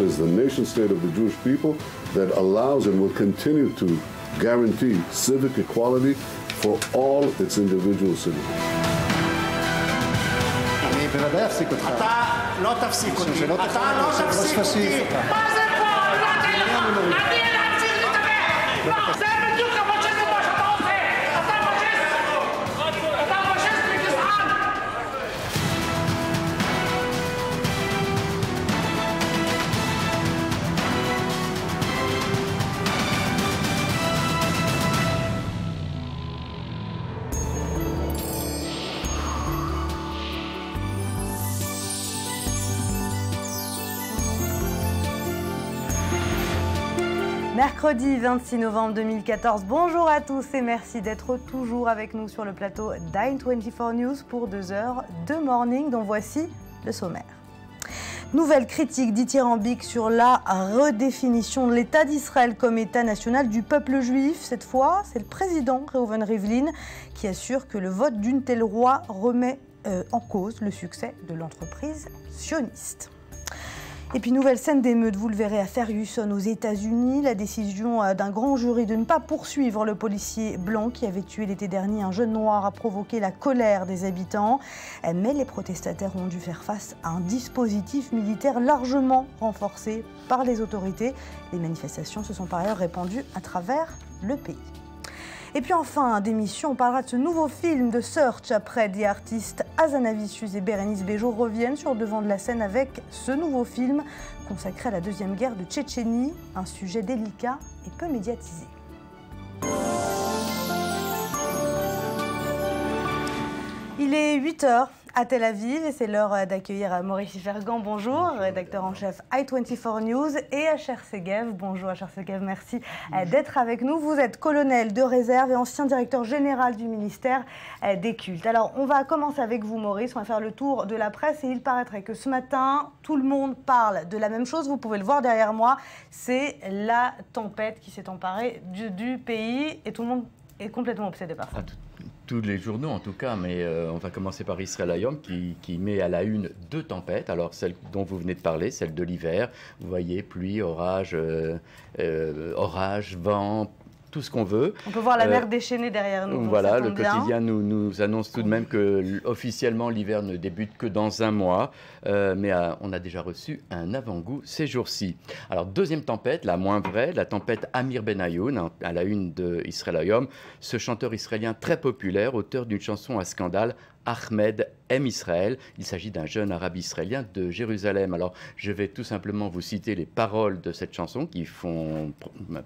is the nation state of the Jewish people that allows and will continue to guarantee civic equality for all its individual citizens. אני בוודאי אפסיק אותך. אתה לא תפסיק אותי. אתה לא תפסיק אותי. מה זה פה? אני להפסיק לדבר. לא, זה בדיוק הפאשיזם מה שאתה עושה. אתה פאשיסט. אתה פאשיסט וגזען. Mercredi 26 novembre 2014, bonjour à tous et merci d'être toujours avec nous sur le plateau d'I24 News pour 2 heures de morning dont voici le sommaire. Nouvelle critique dithyrambique sur la redéfinition de l'État d'Israël comme État national du peuple juif. Cette fois, c'est le président Reuven Rivlin qui assure que le vote d'une telle loi remet en cause le succès de l'entreprise sioniste. Et puis nouvelle scène d'émeute, vous le verrez à Ferguson aux États-Unis, la décision d'un grand jury de ne pas poursuivre le policier blanc qui avait tué l'été dernier un jeune noir a provoqué la colère des habitants. Mais les protestataires ont dû faire face à un dispositif militaire largement renforcé par les autorités. Les manifestations se sont par ailleurs répandues à travers le pays. Et puis enfin, d'émission, on parlera de ce nouveau film de Search après des artistes Azanavicius et Bérénice Bejo reviennent sur le devant de la scène avec ce nouveau film consacré à la deuxième guerre de Tchétchénie, un sujet délicat et peu médiatisé. Il est 8 h à Tel Aviv et c'est l'heure d'accueillir Maurice Fergan, bonjour, rédacteur en chef I24 News, et Asher Segev, bonjour Asher Segev, merci d'être avec nous. Vous êtes colonel de réserve et ancien directeur général du ministère des cultes. Alors on va commencer avec vous Maurice, on va faire le tour de la presse et il paraîtrait que ce matin, tout le monde parle de la même chose, vous pouvez le voir derrière moi, c'est la tempête qui s'est emparée du pays et tout le monde est complètement obsédé par ça. Tous les journaux en tout cas, mais on va commencer par Israël Hayom qui met à la une 2 tempêtes. Alors celle dont vous venez de parler, celle de l'hiver, vous voyez pluie, orage, vent, tout ce qu'on veut. On peut voir la mer déchaînée derrière nous. Voilà, le quotidien nous annonce tout de même que officiellement l'hiver ne débute que dans 1 mois, mais on a déjà reçu un avant-goût ces jours-ci. Alors deuxième tempête, la moins vraie, la tempête Amir Benayoun, à la une de Israël Hayom, ce chanteur israélien très populaire, auteur d'une chanson à scandale, Ahmed aime Israël. Il s'agit d'un jeune arabe israélien de Jérusalem. Alors, je vais tout simplement vous citer les paroles de cette chanson qui font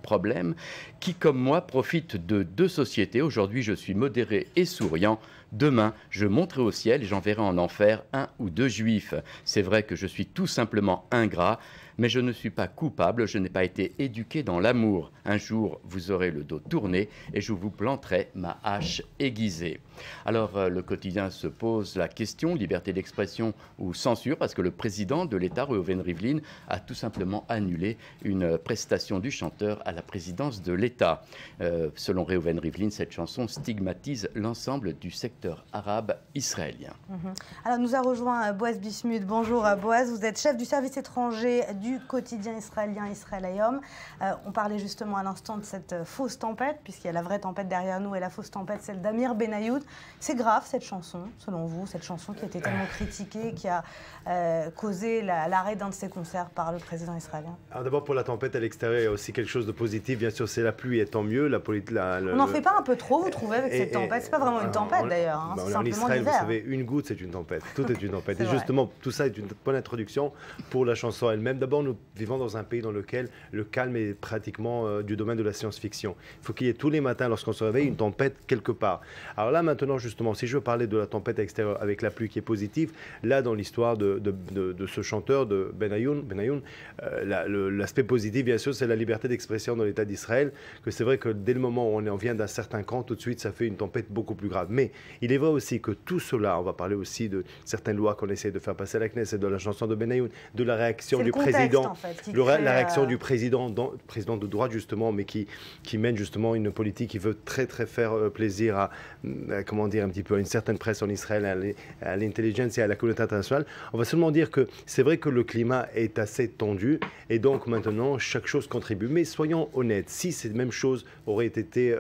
problème. Qui, comme moi, profite de 2 sociétés. Aujourd'hui, je suis modéré et souriant. Demain, je monterai au ciel et j'enverrai en enfer 1 ou 2 juifs. C'est vrai que je suis tout simplement ingrat, mais je ne suis pas coupable, je n'ai pas été éduqué dans l'amour. Un jour, vous aurez le dos tourné et je vous planterai ma hache aiguisée. Alors, le quotidien se pose la question, liberté d'expression ou censure, parce que le président de l'État, Reuven Rivlin, a tout simplement annulé une prestation du chanteur à la présidence de l'État. Selon Reuven Rivlin, cette chanson stigmatise l'ensemble du secteur arabe israélien. Alors, nous a rejoint Boaz Bismuth. Bonjour Boaz, vous êtes chef du service étranger du quotidien israélien Israël Hayom. On parlait justement à l'instant de cette fausse tempête, puisqu'il y a la vraie tempête derrière nous et la fausse tempête, celle d'Amir Benayoun. C'est grave cette chanson, selon vous, cette chanson qui a été tellement critiquée, qui a causé l'arrêt d'un de ses concerts par le président israélien? Alors d'abord pour la tempête à l'extérieur, il y a aussi quelque chose de positif. Bien sûr, c'est la pluie et tant mieux. On n'en fait pas un peu trop, vous trouvez, avec cette tempête? C'est pas vraiment une tempête d'ailleurs, hein, c'est en simplement Israël, l'hiver. vous savez, une goutte, c'est une tempête. Tout est une tempête. Et vrai. justement, tout ça est une bonne introduction pour la chanson elle-même. D'abord, nous vivons dans un pays dans lequel le calme est pratiquement du domaine de la science-fiction. Il faut qu'il y ait tous les matins, lorsqu'on se réveille, une tempête quelque part. Alors là, maintenant, justement, si je veux parler de la tempête extérieure avec la pluie qui est positive, là, dans l'histoire de ce chanteur, de Benayoun, l'aspect positif, bien sûr, c'est la liberté d'expression dans l'État d'Israël, que c'est vrai que dès le moment où on vient d'un certain camp, tout de suite, ça fait une tempête beaucoup plus grave. Mais il est vrai aussi que tout cela, on va parler aussi de certaines lois qu'on essaie de faire passer à la Knesset, de la chanson de Benayoun, de la réaction du président. président, en fait, la réaction du président de droite justement, mais qui mène justement une politique qui veut très faire plaisir à comment dire un petit peu à une certaine presse en Israël, à l'intelligence et à la communauté internationale. On va seulement dire que c'est vrai que le climat est assez tendu et donc maintenant chaque chose contribue. Mais soyons honnêtes, si cette même chose aurait été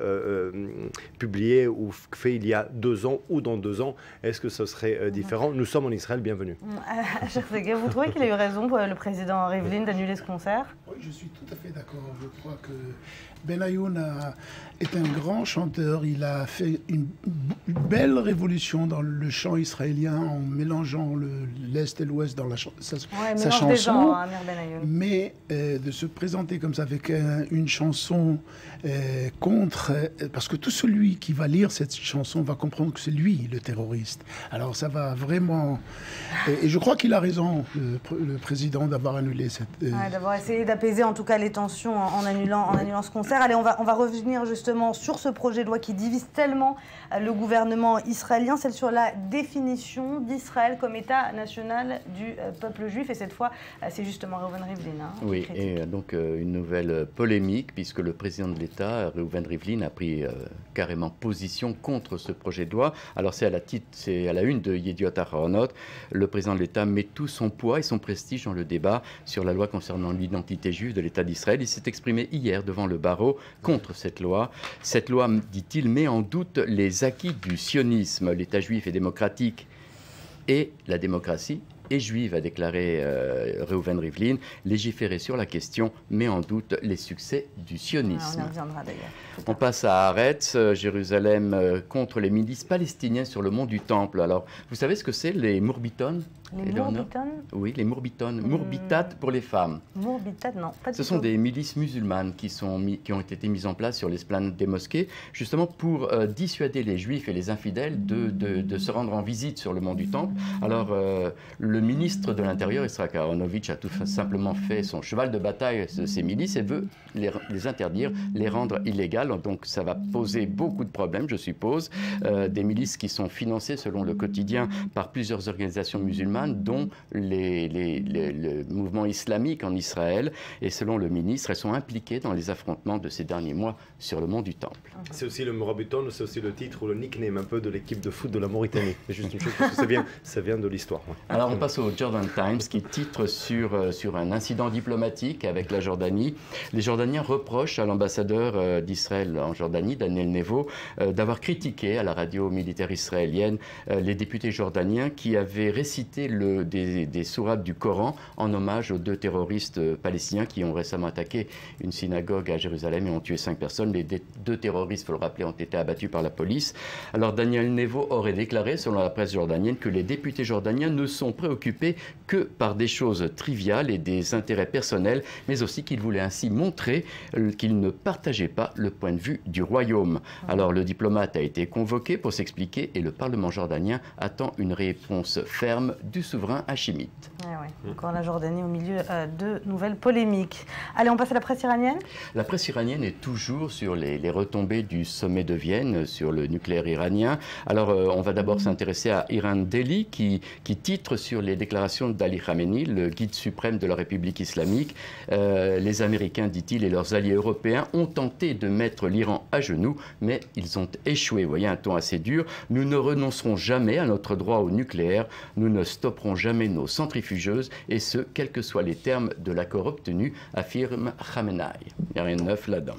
publiée ou fait il y a 2 ans ou dans 2 ans, est-ce que ce serait différent? Nous sommes en Israël, bienvenue. Vous trouvez qu'il a eu raison, le président Rivlin, d'annuler ce concert? Oui, je suis tout à fait d'accord. Je crois que Benayoun est un grand chanteur. Il a fait une belle révolution dans le chant israélien en mélangeant l'Est et l'Ouest dans sa chanson. Genres, hein, Amir Benayoun. Mais de se présenter comme ça avec une chanson contre... parce que tout celui qui va lire cette chanson va comprendre que c'est lui le terroriste. Alors ça va vraiment... et je crois qu'il a raison, le président, d'avoir annulé cette... d'avoir essayé d'apaiser en tout cas les tensions en annulant ce concert. Allez, on va revenir justement sur ce projet de loi qui divise tellement le gouvernement israélien, celle sur la définition d'Israël comme État national du peuple juif. Et cette fois, c'est justement Reuven Rivlin. Oui, et donc une nouvelle polémique, puisque le président de l'État, Reuven Rivlin, a pris carrément position contre ce projet de loi. Alors c'est à la une de Yediot Ahronot. Le président de l'État met tout son poids et son prestige dans le débat sur la loi concernant l'identité juive de l'État d'Israël. Il s'est exprimé hier devant le barreau contre cette loi. Cette loi, dit-il, met en doute les acquis du sionisme. L'État juif est démocratique et la démocratie est juive, a déclaré Reuven Rivlin. Légiférer sur la question met en doute les succès du sionisme. On y reviendra d'ailleurs. On passe à Haaretz, Jérusalem contre les milices palestiniennes sur le mont du Temple. Alors, vous savez ce que c'est, les Mourbitones? Les Mourbitones? Oui, les Mourbitones. Mourbitat pour les femmes. Mourbitat, non, pas du tout. Ce sont des milices musulmanes qui ont été mises en place sur l'esplanade des mosquées, justement pour dissuader les juifs et les infidèles de se rendre en visite sur le mont du Temple. Alors, le ministre de l'Intérieur, Yitzhak Aharonovitch, a tout simplement fait son cheval de bataille de ces milices et veut les interdire, les rendre illégales. Donc, ça va poser beaucoup de problèmes, je suppose. Des milices qui sont financées, selon le quotidien, par plusieurs organisations musulmanes, dont le mouvement islamique en Israël. Et selon le ministre, elles sont impliquées dans les affrontements de ces derniers mois sur le mont du Temple. C'est aussi le Mourbiton, c'est aussi le titre ou le nickname un peu de l'équipe de foot de la Mauritanie. C'est juste une chose, parce que ça vient de l'histoire. Ouais. Alors on passe au Jordan Times qui titre sur un incident diplomatique avec la Jordanie. Les Jordaniens reprochent à l'ambassadeur d'Israël en Jordanie, Daniel Nevo, d'avoir critiqué à la radio militaire israélienne les députés jordaniens qui avaient récité des sourates du Coran en hommage aux 2 terroristes palestiniens qui ont récemment attaqué une synagogue à Jérusalem et ont tué 5 personnes. Les 2 terroristes, il faut le rappeler, ont été abattus par la police. Alors Daniel Nevo aurait déclaré, selon la presse jordanienne, que les députés jordaniens ne sont préoccupés que par des choses triviales et des intérêts personnels, mais aussi qu'il voulait ainsi montrer qu'il ne partageait pas le point de vue du royaume. Alors le diplomate a été convoqué pour s'expliquer et le Parlement jordanien attend une réponse ferme du souverain hachimite. Encore la Jordanie au milieu de nouvelles polémiques. Allez, on passe à la presse iranienne. La presse iranienne est toujours sur les retombées du sommet de Vienne, sur le nucléaire iranien. Alors, on va d'abord s'intéresser à Iran Daily, qui titre sur les déclarations d'Ali Khamenei, le guide suprême de la République islamique. Les Américains, dit-il, et leurs alliés européens ont tenté de mettre l'Iran à genoux, mais ils ont échoué. Vous voyez, un ton assez dur. Nous ne renoncerons jamais à notre droit au nucléaire. Nous ne stopperont jamais nos centrifugeuses, et ce, quels que soient les termes de l'accord obtenu, affirme Khamenei. Il n'y a rien de neuf là-dedans.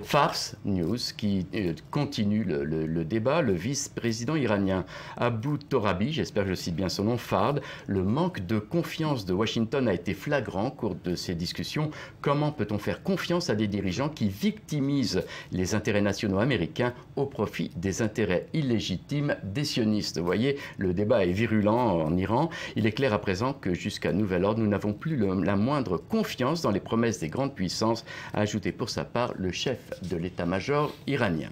Farce News, qui continue le débat, le vice-président iranien Abu Torabi, j'espère que je cite bien son nom, Fard, le manque de confiance de Washington a été flagrant au cours de ces discussions. Comment peut-on faire confiance à des dirigeants qui victimisent les intérêts nationaux américains au profit des intérêts illégitimes des sionistes? Vous voyez, le débat est virulent en Iran. Il est clair à présent que jusqu'à nouvel ordre, nous n'avons plus la moindre confiance dans les promesses des grandes puissances, a ajouté pour sa part le chef de l'état-major iranien.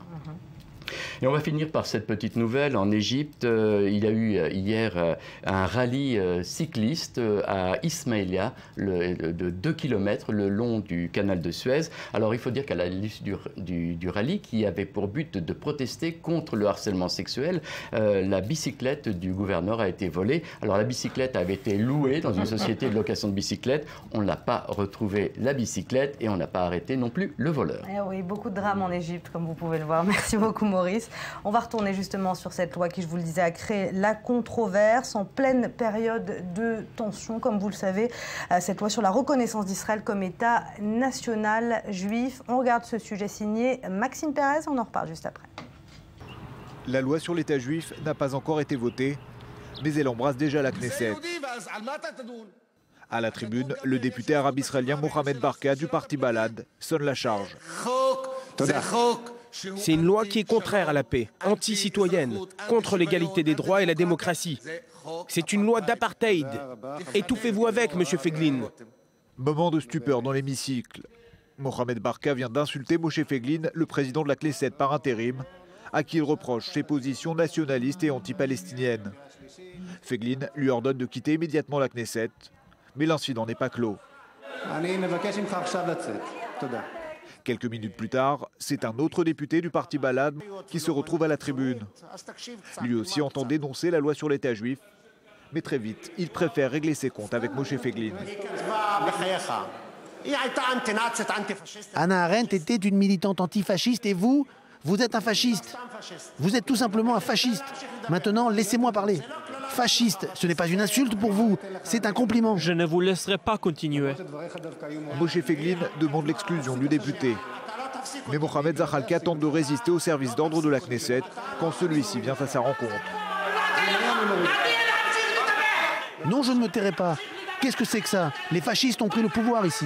Et on va finir par cette petite nouvelle. En Égypte, il y a eu hier un rallye cycliste à Ismaïlia de 2 km le long du canal de Suez. Alors il faut dire qu'à l'issue du rallye, qui avait pour but de protester contre le harcèlement sexuel, la bicyclette du gouverneur a été volée. Alors la bicyclette avait été louée dans une société de location de bicyclettes. On n'a pas retrouvé la bicyclette et on n'a pas arrêté non plus le voleur. Eh oui, beaucoup de drames en Égypte, comme vous pouvez le voir. Merci beaucoup, Maurice. On va retourner justement sur cette loi qui, je vous le disais, a créé la controverse en pleine période de tension. Comme vous le savez, cette loi sur la reconnaissance d'Israël comme État national juif. On regarde ce sujet signé Maxime Pérez. On en reparle juste après. La loi sur l'État juif n'a pas encore été votée, mais elle embrasse déjà la Knesset. À la tribune, le député arabe israélien Mohamed Barka du parti Balad sonne la charge. C'est une loi qui est contraire à la paix, anti-citoyenne, contre l'égalité des droits et la démocratie. C'est une loi d'apartheid. Étouffez-vous avec, monsieur Feiglin. Moment de stupeur dans l'hémicycle. Mohamed Barka vient d'insulter Moshe Feiglin, le président de la Knesset par intérim, à qui il reproche ses positions nationalistes et anti-palestiniennes. Feiglin lui ordonne de quitter immédiatement la Knesset, mais l'incident n'est pas clos. Quelques minutes plus tard, c'est un autre député du parti Balad qui se retrouve à la tribune. Lui aussi entend dénoncer la loi sur l'État juif, mais très vite, il préfère régler ses comptes avec Moshe Feiglin. Hannah Arendt était une militante antifasciste et vous êtes un fasciste. Vous êtes tout simplement un fasciste. Maintenant, laissez-moi parler. Fasciste, ce n'est pas une insulte pour vous, c'est un compliment. Je ne vous laisserai pas continuer. Moshe Feiglin demande l'exclusion du député. Mais Mohamed Zahhalka tente de résister au service d'ordre de la Knesset quand celui-ci vient à sa rencontre. Non, je ne me tairai pas. Qu'est-ce que c'est que ça? Les fascistes ont pris le pouvoir ici.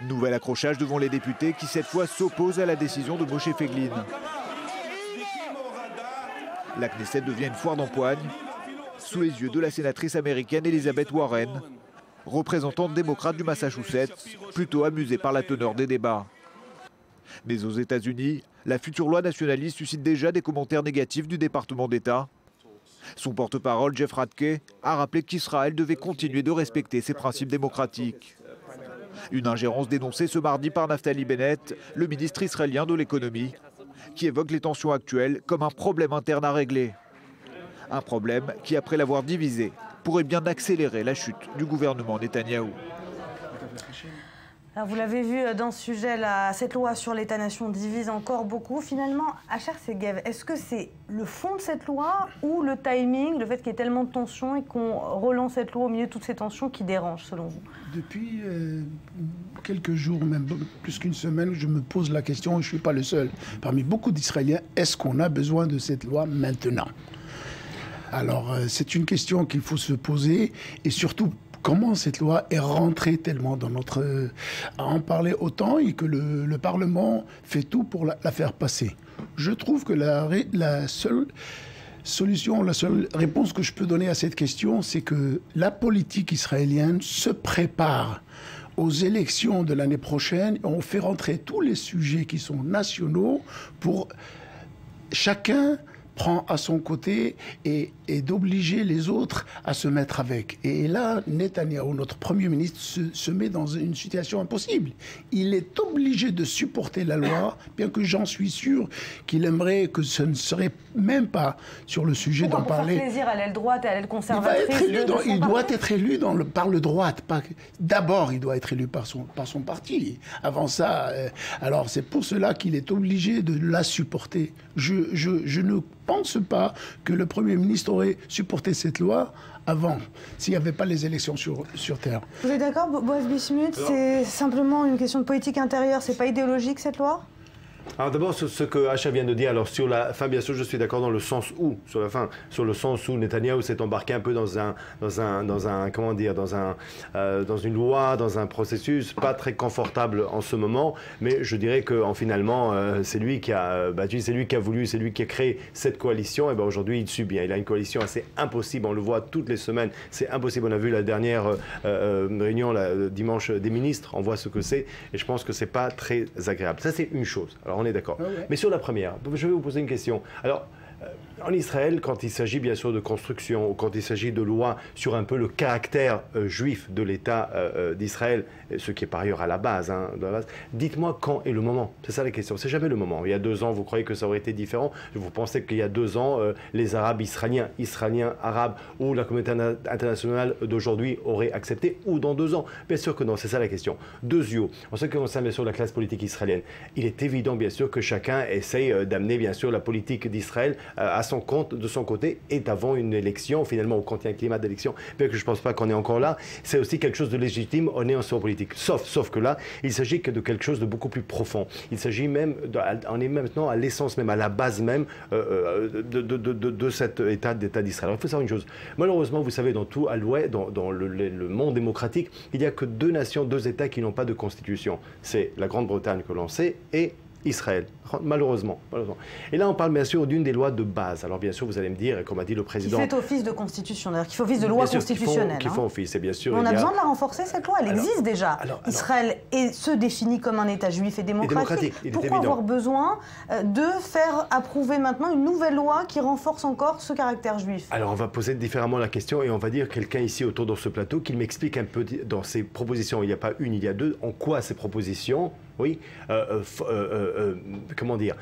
Nouvel accrochage devant les députés qui cette fois s'opposent à la décision de Moshe Feiglin. La Knesset devient une foire d'empoigne sous les yeux de la sénatrice américaine Elizabeth Warren, représentante démocrate du Massachusetts, plutôt amusée par la teneur des débats. Mais aux États-Unis, la future loi nationaliste suscite déjà des commentaires négatifs du département d'État. Son porte-parole, Jeff Radke, a rappelé qu'Israël devait continuer de respecter ses principes démocratiques. Une ingérence dénoncée ce mardi par Naftali Bennett, le ministre israélien de l'économie, qui évoque les tensions actuelles comme un problème interne à régler. Un problème qui, après l'avoir divisé, pourrait bien accélérer la chute du gouvernement Netanyahou. Alors vous l'avez vu dans ce sujet, cette loi sur l'État-nation divise encore beaucoup. Finalement, Asher Segev, est-ce que c'est le fond de cette loi ou le timing, le fait qu'il y ait tellement de tensions et qu'on relance cette loi au milieu de toutes ces tensions qui dérangent selon vous? Depuis quelques jours, même plus qu'une semaine, je me pose la question, et je ne suis pas le seul, parmi beaucoup d'Israéliens, est-ce qu'on a besoin de cette loi maintenant? Alors c'est une question qu'il faut se poser et surtout, comment cette loi est rentrée tellement dans notre... à en parler autant et que le Parlement fait tout pour la faire passer. Je trouve que la seule solution, la seule réponse que je peux donner à cette question, c'est que la politique israélienne se prépare aux élections de l'année prochaine. On fait rentrer tous les sujets qui sont nationaux pour chacun prend à son côté et d'obliger les autres à se mettre avec. Et là, Netanyahou, notre Premier ministre, se met dans une situation impossible. Il est obligé de supporter la loi, bien que j'en suis sûr qu'il aimerait que ce ne serait même pas sur le sujet d'en parler. Pour faire plaisir à l'aile droite et à l'aile conservatrice. Il doit être élu par le droite. D'abord, il doit être élu par son parti. Avant ça, alors c'est pour cela qu'il est obligé de la supporter. Je ne pense pas que le Premier ministre aurait supporté cette loi avant, s'il n'y avait pas les élections sur Terre. Vous êtes d'accord, Boaz Bismuth, c'est simplement une question de politique intérieure, c'est pas idéologique cette loi? Alors d'abord, sur ce que Acha vient de dire, alors sur la fin, bien sûr, je suis d'accord dans le sens où, sur la fin, sur le sens où Netanyahou s'est embarqué un peu dans une loi, dans un processus pas très confortable en ce moment, mais je dirais que finalement, c'est lui qui a battu, c'est lui qui a voulu, c'est lui qui a créé cette coalition, et bien aujourd'hui, il subit. Il a une coalition assez impossible, on le voit toutes les semaines, c'est impossible. On a vu la dernière réunion dimanche des ministres, on voit ce que c'est, et je pense que c'est pas très agréable. Ça, c'est une chose. Alors, on est d'accord. Ah ouais. Mais sur la première, je vais vous poser une question. Alors, en Israël, quand il s'agit bien sûr de construction, ou quand il s'agit de lois sur un peu le caractère juif de l'État d'Israël, ce qui est par ailleurs à la base, dites-moi quand est le moment. C'est ça la question. C'est jamais le moment. Il y a 2 ans, vous croyez que ça aurait été différent? Vous pensez qu'il y a 2 ans, les Arabes israéliens arabes ou la communauté internationale d'aujourd'hui auraient accepté, ou dans 2 ans? Bien sûr que non, c'est ça la question. Deuxièmement, en ce qui concerne bien sûr la classe politique israélienne, il est évident bien sûr que chacun essaye d'amener bien sûr la politique d'Israël à son compte, de son côté, est avant une élection, finalement, quand il y a un climat d'élection, bien que je ne pense pas qu'on est encore là, c'est aussi quelque chose de légitime, on est en sort politique. Sauf que là, il s'agit que de quelque chose de beaucoup plus profond. Il s'agit même, on est maintenant à l'essence même, à la base même de cet État d'Israël. Alors, il faut savoir une chose. Malheureusement, vous savez, dans tout, dans le monde démocratique, il n'y a que 2 nations, 2 États qui n'ont pas de constitution. C'est la Grande-Bretagne que l'on sait et Israël, malheureusement. Et là, on parle bien sûr d'une des lois de base. Alors bien sûr, vous allez me dire, comme a dit le président... Qui fait office de constitution, d'ailleurs, qui fait office de loi constitutionnelle. Qui font office, et bien sûr... On a besoin de la renforcer, cette loi, elle existe déjà. Israël se définit comme un État juif et démocratique. Pourquoi avoir besoin de faire approuver maintenant une nouvelle loi qui renforce encore ce caractère juif? Alors on va poser différemment la question et on va dire quelqu'un ici autour de ce plateau qui m'explique un peu dans ses propositions, il n'y a pas une, il y a 2, en quoi ces propositions... Oui, comment dire,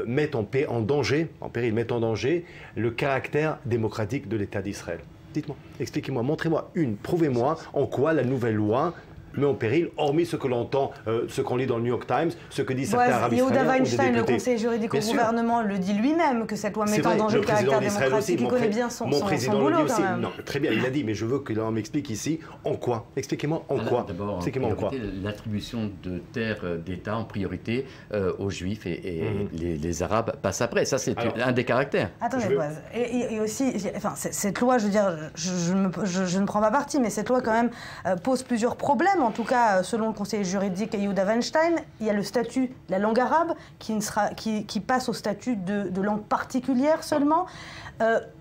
mettent en danger le caractère démocratique de l'État d'Israël. Dites-moi, expliquez-moi, montrez-moi prouvez-moi en quoi la nouvelle loi met en péril, hormis ce que l'on entend, ce qu'on lit dans le New York Times, ce que dit certains arabes israéliens. Yehuda Weinstein, le conseiller juridique au gouvernement, le dit lui-même, que cette loi met en danger le caractère démocratique. Il connaît bien son boulot quand même. Non, très bien, il l'a dit, mais je veux qu'il m'explique ici en quoi. Expliquez-moi en quoi. D'abord, l'attribution de terres d'État en priorité aux Juifs et les Arabes passent après. Ça, c'est un des caractères. Attendez, et aussi, enfin, cette loi, je veux dire, je ne prends pas parti, mais cette loi quand même pose plusieurs problèmes. En tout cas, selon le conseiller juridique Yehuda Weinstein, il y a le statut de la langue arabe qui passe au statut de langue particulière seulement.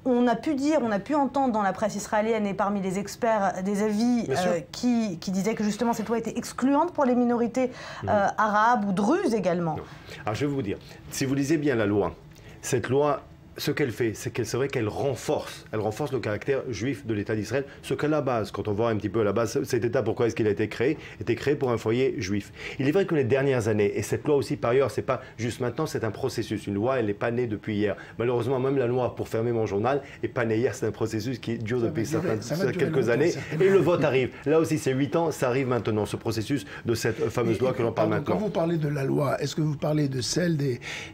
On a pu entendre dans la presse israélienne et parmi les experts des avis qui disaient que justement cette loi était excluante pour les minorités arabes ou druzes également. Non. Alors je vais vous dire, si vous lisez bien la loi, cette loi... Ce qu'elle fait, c'est vrai qu'elle renforce le caractère juif de l'État d'Israël, ce qu'à la base, quand on voit un petit peu à la base, cet État, pourquoi est-ce qu'il a été créé pour un foyer juif. Il est vrai que les dernières années, et cette loi aussi par ailleurs, c'est pas juste maintenant, c'est un processus. Une loi, elle n'est pas née depuis hier. Malheureusement, même la loi pour fermer mon journal n'est pas née hier, c'est un processus qui dure depuis quelques années. Et le vote arrive. Là aussi, c'est 8 ans, ça arrive maintenant, ce processus de cette fameuse loi que l'on parle maintenant. Quand vous parlez de la loi, est-ce que vous parlez de celle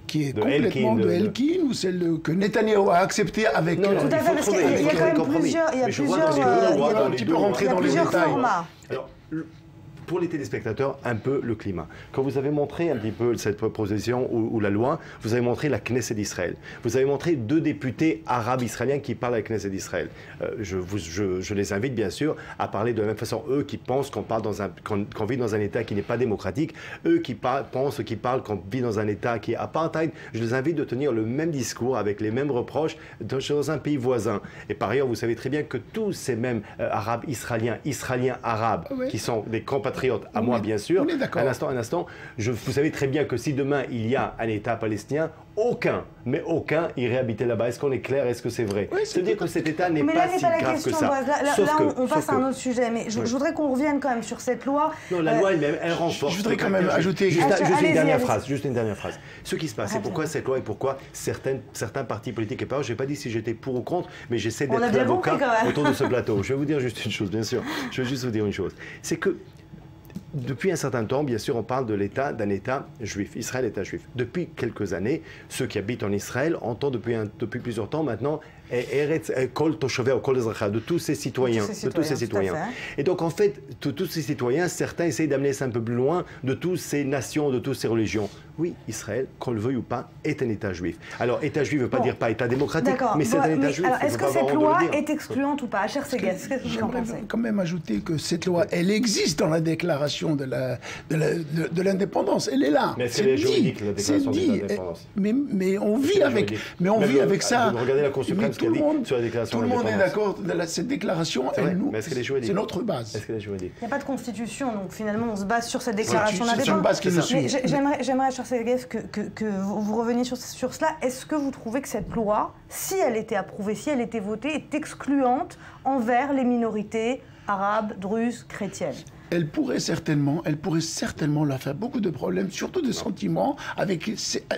qui est complètement de Elkin ou celle que Netanyahou a accepté avec... Non, tout à fait, parce qu'il y a quand même plusieurs... Tu peux rentrer dans les détails. Alors, pour les téléspectateurs, un peu le climat. Quand vous avez montré un petit peu cette proposition ou la loi, vous avez montré la Knesset d'Israël. Vous avez montré 2 députés arabes israéliens qui parlent à la Knesset d'Israël. Je les invite bien sûr à parler de la même façon. Eux qui pensent qu'on vit dans un État qui n'est pas démocratique, eux qui pensent qu'on vit dans un État qui est apartheid, je les invite de tenir le même discours avec les mêmes reproches dans un pays voisin. Et par ailleurs, vous savez très bien que tous ces mêmes arabes israéliens arabes, qui sont des compatriotes à moi, bien sûr. Un instant. Vous savez très bien que si demain il y a un État palestinien, aucun irait habiter là-bas. Est-ce qu'on est clair? Est-ce que c'est vrai? C'est-à-dire que cet État n'est pas si grave que ça. Là, on passe à un autre sujet, mais je voudrais qu'on revienne quand même sur cette loi. Non, la loi elle-même, elle renforce. Je voudrais quand même ajouter juste une dernière phrase. Ce qui se passe, c'est pourquoi cette loi et pourquoi certains partis politiques, et pas, je n'ai pas dit si j'étais pour ou contre, mais j'essaie d'être l'avocat autour de ce plateau. Je vais vous dire juste une chose, bien sûr. Je vais juste vous dire une chose. C'est que depuis un certain temps, bien sûr, on parle d'un État juif, Israël État juif. Depuis quelques années, ceux qui habitent en Israël entendent depuis plusieurs temps maintenant de tous ces citoyens. Et donc en fait, tous ces citoyens, certains essayent d'amener ça un peu plus loin, de toutes ces nations, de toutes ces religions. Oui, Israël, qu'on le veuille ou pas, est un État juif. Alors, État juif ne veut pas dire pas État démocratique, mais c'est un État juif. Alors, est-ce que cette loi est excluante ou pas? Cher Séguès, qu'est-ce que vous en pensez? Quand même ajouter que cette loi, elle existe dans la déclaration de l'indépendance. Elle est là. Mais est-ce qu'elle est juridique, la déclaration de l'indépendance? Mais on vit avec ça. Regardez la Cour suprême ce qu'elle dit sur la déclaration de l'indépendance. Tout le monde est d'accord. Cette déclaration, c'est notre base. Est-ce qu'elle est juridique? Il n'y a pas de constitution, donc finalement, on se base sur cette déclaration d'indépendance. C'est une base qui nous suit. J'aimerais, cher Séguès, que vous reveniez sur cela. Est-ce que vous trouvez que cette loi, si elle était approuvée, si elle était votée, est excluante envers les minorités arabes, druzes, chrétiennes? Elle pourrait certainement leur faire beaucoup de problèmes, surtout de sentiments.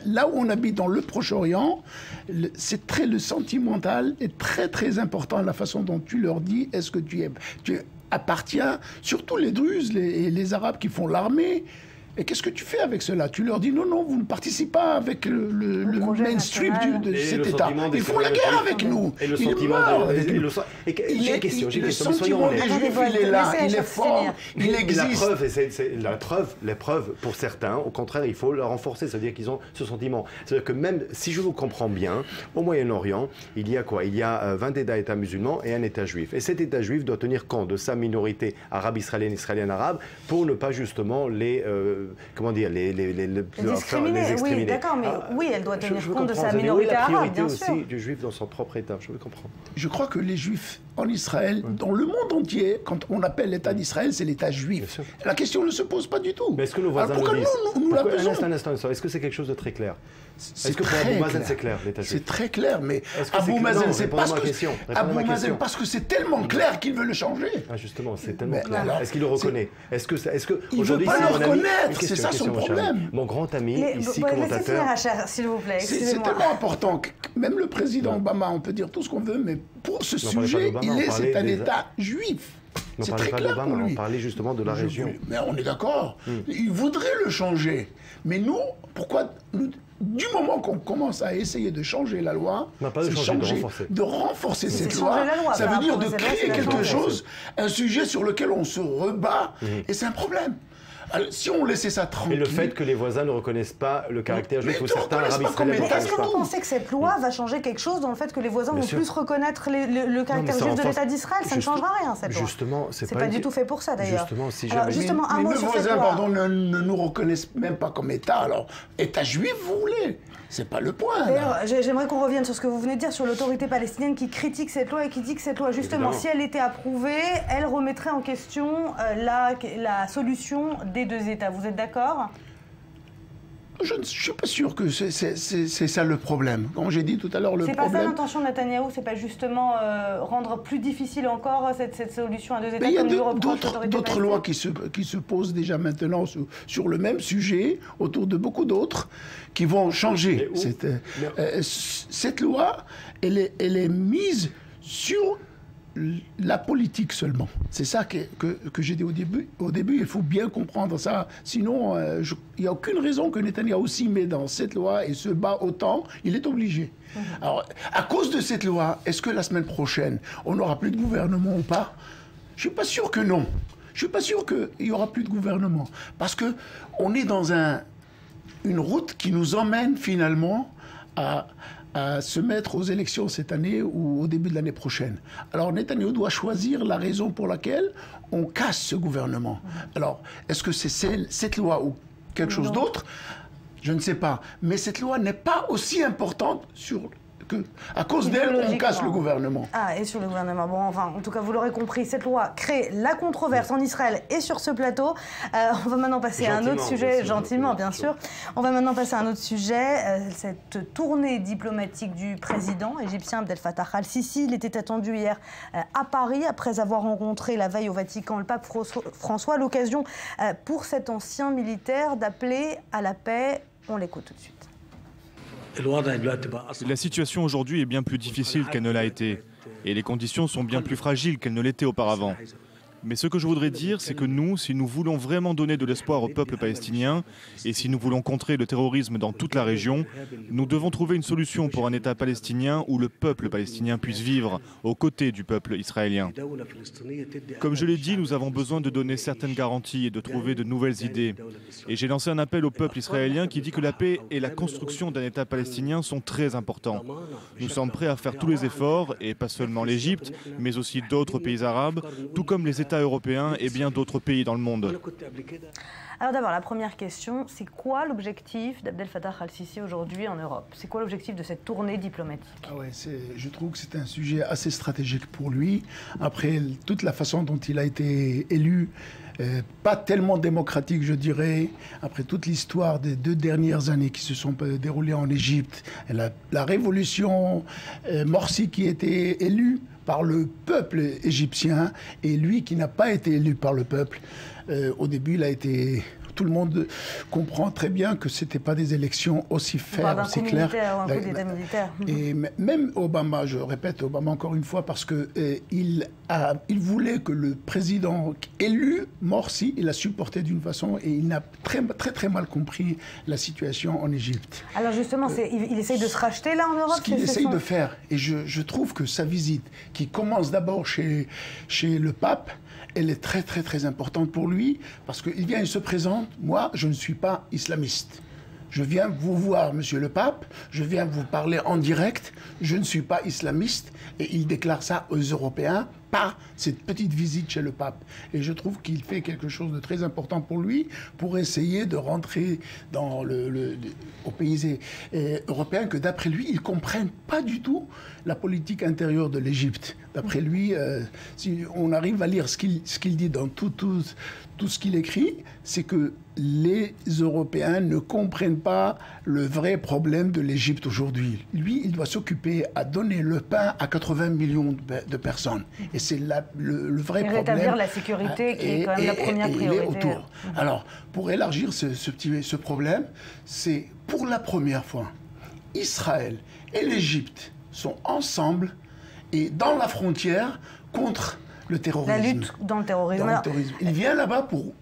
Là où on habite dans le Proche-Orient, le sentimental est très très important, la façon dont tu leur dis est-ce que tu appartiens, surtout les Druzes et les Arabes qui font l'armée. Et qu'est-ce que tu fais avec cela? Tu leur dis non, vous ne participez pas avec le mainstream de cet État. Ils font la guerre avec nous. Et le sentiment j'ai une question. Le sentiment des Juifs, il est là, il est fort, il existe. La preuve, pour certains, au contraire, il faut le renforcer. C'est-à-dire qu'ils ont ce sentiment. C'est-à-dire que même, si je vous comprends bien, au Moyen-Orient, il y a quoi? Il y a 20 États musulmans et un État juif. Et cet État juif doit tenir compte de sa minorité arabe-israélienne, arabe, pour ne pas justement les discriminer. Oui, d'accord, mais oui, elle doit tenir compte de sa minorité arabe, bien sûr. Aussi du juif dans son propre État, je le comprends. Je crois que les juifs en Israël, dans le monde entier, quand on appelle l'État d'Israël, c'est l'État juif. La question ne se pose pas du tout. Mais est-ce que nos voisins le disent? Nous l'appelons? Un instant, est-ce que c'est quelque chose de très clair? Est-ce que pour Abou Mazen c'est clair, l'État juif? C'est très clair, mais Abou Mazen, c'est parce que c'est tellement clair qu'il veut le changer. Ah justement, c'est tellement clair. Est-ce qu'il le reconnaît? Est-ce que il ne veut pas le reconnaître, c'est ça son problème. Mon grand ami, ici, commentateur... s'il vous plaît, c'est tellement important que même le président Obama, on peut dire tout ce qu'on veut, mais pour ce sujet, c'est un État juif. C'est très clair pour lui. On parlait justement de la région. Mais on est d'accord. Il voudrait le changer. Mais nous, pourquoi du moment qu'on commence à essayer de changer la loi, de renforcer cette loi, ça veut dire de créer quelque chose, un sujet sur lequel on se rebat, et c'est un problème. Alors, si on laissait ça tranquille... Et le fait que les voisins ne reconnaissent pas le caractère juif ou certains arabes israéliens... Est-ce que vous pensez que cette loi va changer quelque chose dans le fait que les voisins vont plus reconnaître le caractère juif de l'État d'Israël? Ça ne changera rien, cette loi. Justement, c'est pas du tout fait pour ça, d'ailleurs. Justement, un mot sur cette loi. Nos voisins, ne nous reconnaissent même pas comme État. Alors, État juif, vous voulez? C'est pas le point. J'aimerais qu'on revienne sur ce que vous venez de dire sur l'autorité palestinienne qui critique cette loi et qui dit que cette loi, justement, si elle était approuvée, elle remettrait en question la solution des deux États. Vous êtes d'accord? Je ne suis pas sûr que c'est ça le problème. Comme j'ai dit tout à l'heure, le problème... C'est pas ça l'intention de Netanyahou, c'est pas justement rendre plus difficile encore cette solution à deux États? Mais il y a d'autres lois qui se posent déjà maintenant sur le même sujet, autour de beaucoup d'autres, qui vont changer. Cette loi, elle est mise sur la politique seulement. C'est ça que j'ai dit au début. Il faut bien comprendre ça. Sinon, il n'y a aucune raison que Netanyahou s'y met dans cette loi et se bat autant. Il est obligé. Alors, à cause de cette loi, est-ce que la semaine prochaine, on n'aura plus de gouvernement ou pas? Je ne suis pas sûr que non. Je ne suis pas sûr qu'il n'y aura plus de gouvernement. Parce qu'on est dans une route qui nous emmène finalement à se mettre aux élections cette année ou au début de l'année prochaine. Alors Netanyahou doit choisir la raison pour laquelle on casse ce gouvernement. Alors, est-ce que c'est cette loi ou quelque chose d'autre? Je ne sais pas. Mais cette loi n'est pas aussi importante à cause d'elle, on casse le gouvernement. Ah, et sur le gouvernement. Bon, enfin, en tout cas, vous l'aurez compris, cette loi crée la controverse en Israël et sur ce plateau. On va maintenant passer à un autre sujet, gentiment, bien sûr. On va maintenant passer à un autre sujet, cette tournée diplomatique du président égyptien Abdel Fattah al-Sisi. Il était attendu hier à Paris, après avoir rencontré la veille au Vatican le pape François. L'occasion pour cet ancien militaire d'appeler à la paix. On l'écoute tout de suite. La situation aujourd'hui est bien plus difficile qu'elle ne l'a été. Et les conditions sont bien plus fragiles qu'elles ne l'étaient auparavant. Mais ce que je voudrais dire, c'est que nous, si nous voulons vraiment donner de l'espoir au peuple palestinien et si nous voulons contrer le terrorisme dans toute la région, nous devons trouver une solution pour un État palestinien où le peuple palestinien puisse vivre aux côtés du peuple israélien. Comme je l'ai dit, nous avons besoin de donner certaines garanties et de trouver de nouvelles idées. Et j'ai lancé un appel au peuple israélien qui dit que la paix et la construction d'un État palestinien sont très importants. Nous sommes prêts à faire tous les efforts, et pas seulement l'Égypte, mais aussi d'autres pays arabes, tout comme les États européens et bien d'autres pays dans le monde. Alors d'abord, la première question, c'est quoi l'objectif d'Abdel Fattah al-Sisi aujourd'hui en Europe? C'est quoi l'objectif de cette tournée diplomatique? Je trouve que c'est un sujet assez stratégique pour lui. Après, toute la façon dont il a été élu, pas tellement démocratique, je dirais, après toute l'histoire des 2 dernières années qui se sont déroulées en Égypte, la révolution Morsi qui était élu par le peuple égyptien et lui qui n'a pas été élu par le peuple. Au début, il a été... Tout le monde comprend très bien que ce n'était pas des élections aussi faires, aussi claires. Et même Obama, je répète Obama encore une fois, parce qu'il voulait que le président élu, Morsi, il a supporté d'une façon et il n'a très mal compris la situation en Égypte. Alors justement, il essaye de se racheter là en Europe? Ce qu'il essaye de faire, et je trouve que sa visite, qui commence d'abord chez le pape, elle est très importante pour lui, parce qu'il vient, il se présente, moi, je ne suis pas islamiste. Je viens vous voir, monsieur le pape, je viens vous parler en direct, je ne suis pas islamiste, et il déclare ça aux Européens par cette petite visite chez le pape. Et je trouve qu'il fait quelque chose de très important pour lui, pour essayer de rentrer dans aux pays européens que d'après lui, ils ne comprennent pas du tout la politique intérieure de l'Égypte. D'après lui, si on arrive à lire ce qu'il dit dans tout ce qu'il écrit, c'est que les Européens ne comprennent pas le vrai problème de l'Égypte aujourd'hui. Lui, il doit s'occuper à donner le pain à 80 millions de personnes. Et c'est le vrai problème. Et rétablir la sécurité qui est quand même la première priorité. Autour. Alors, pour élargir ce problème, c'est pour la première fois, Israël et l'Égypte sont ensemble et dans la frontière contre le terrorisme. La lutte dans le terrorisme. Il vient là-bas pour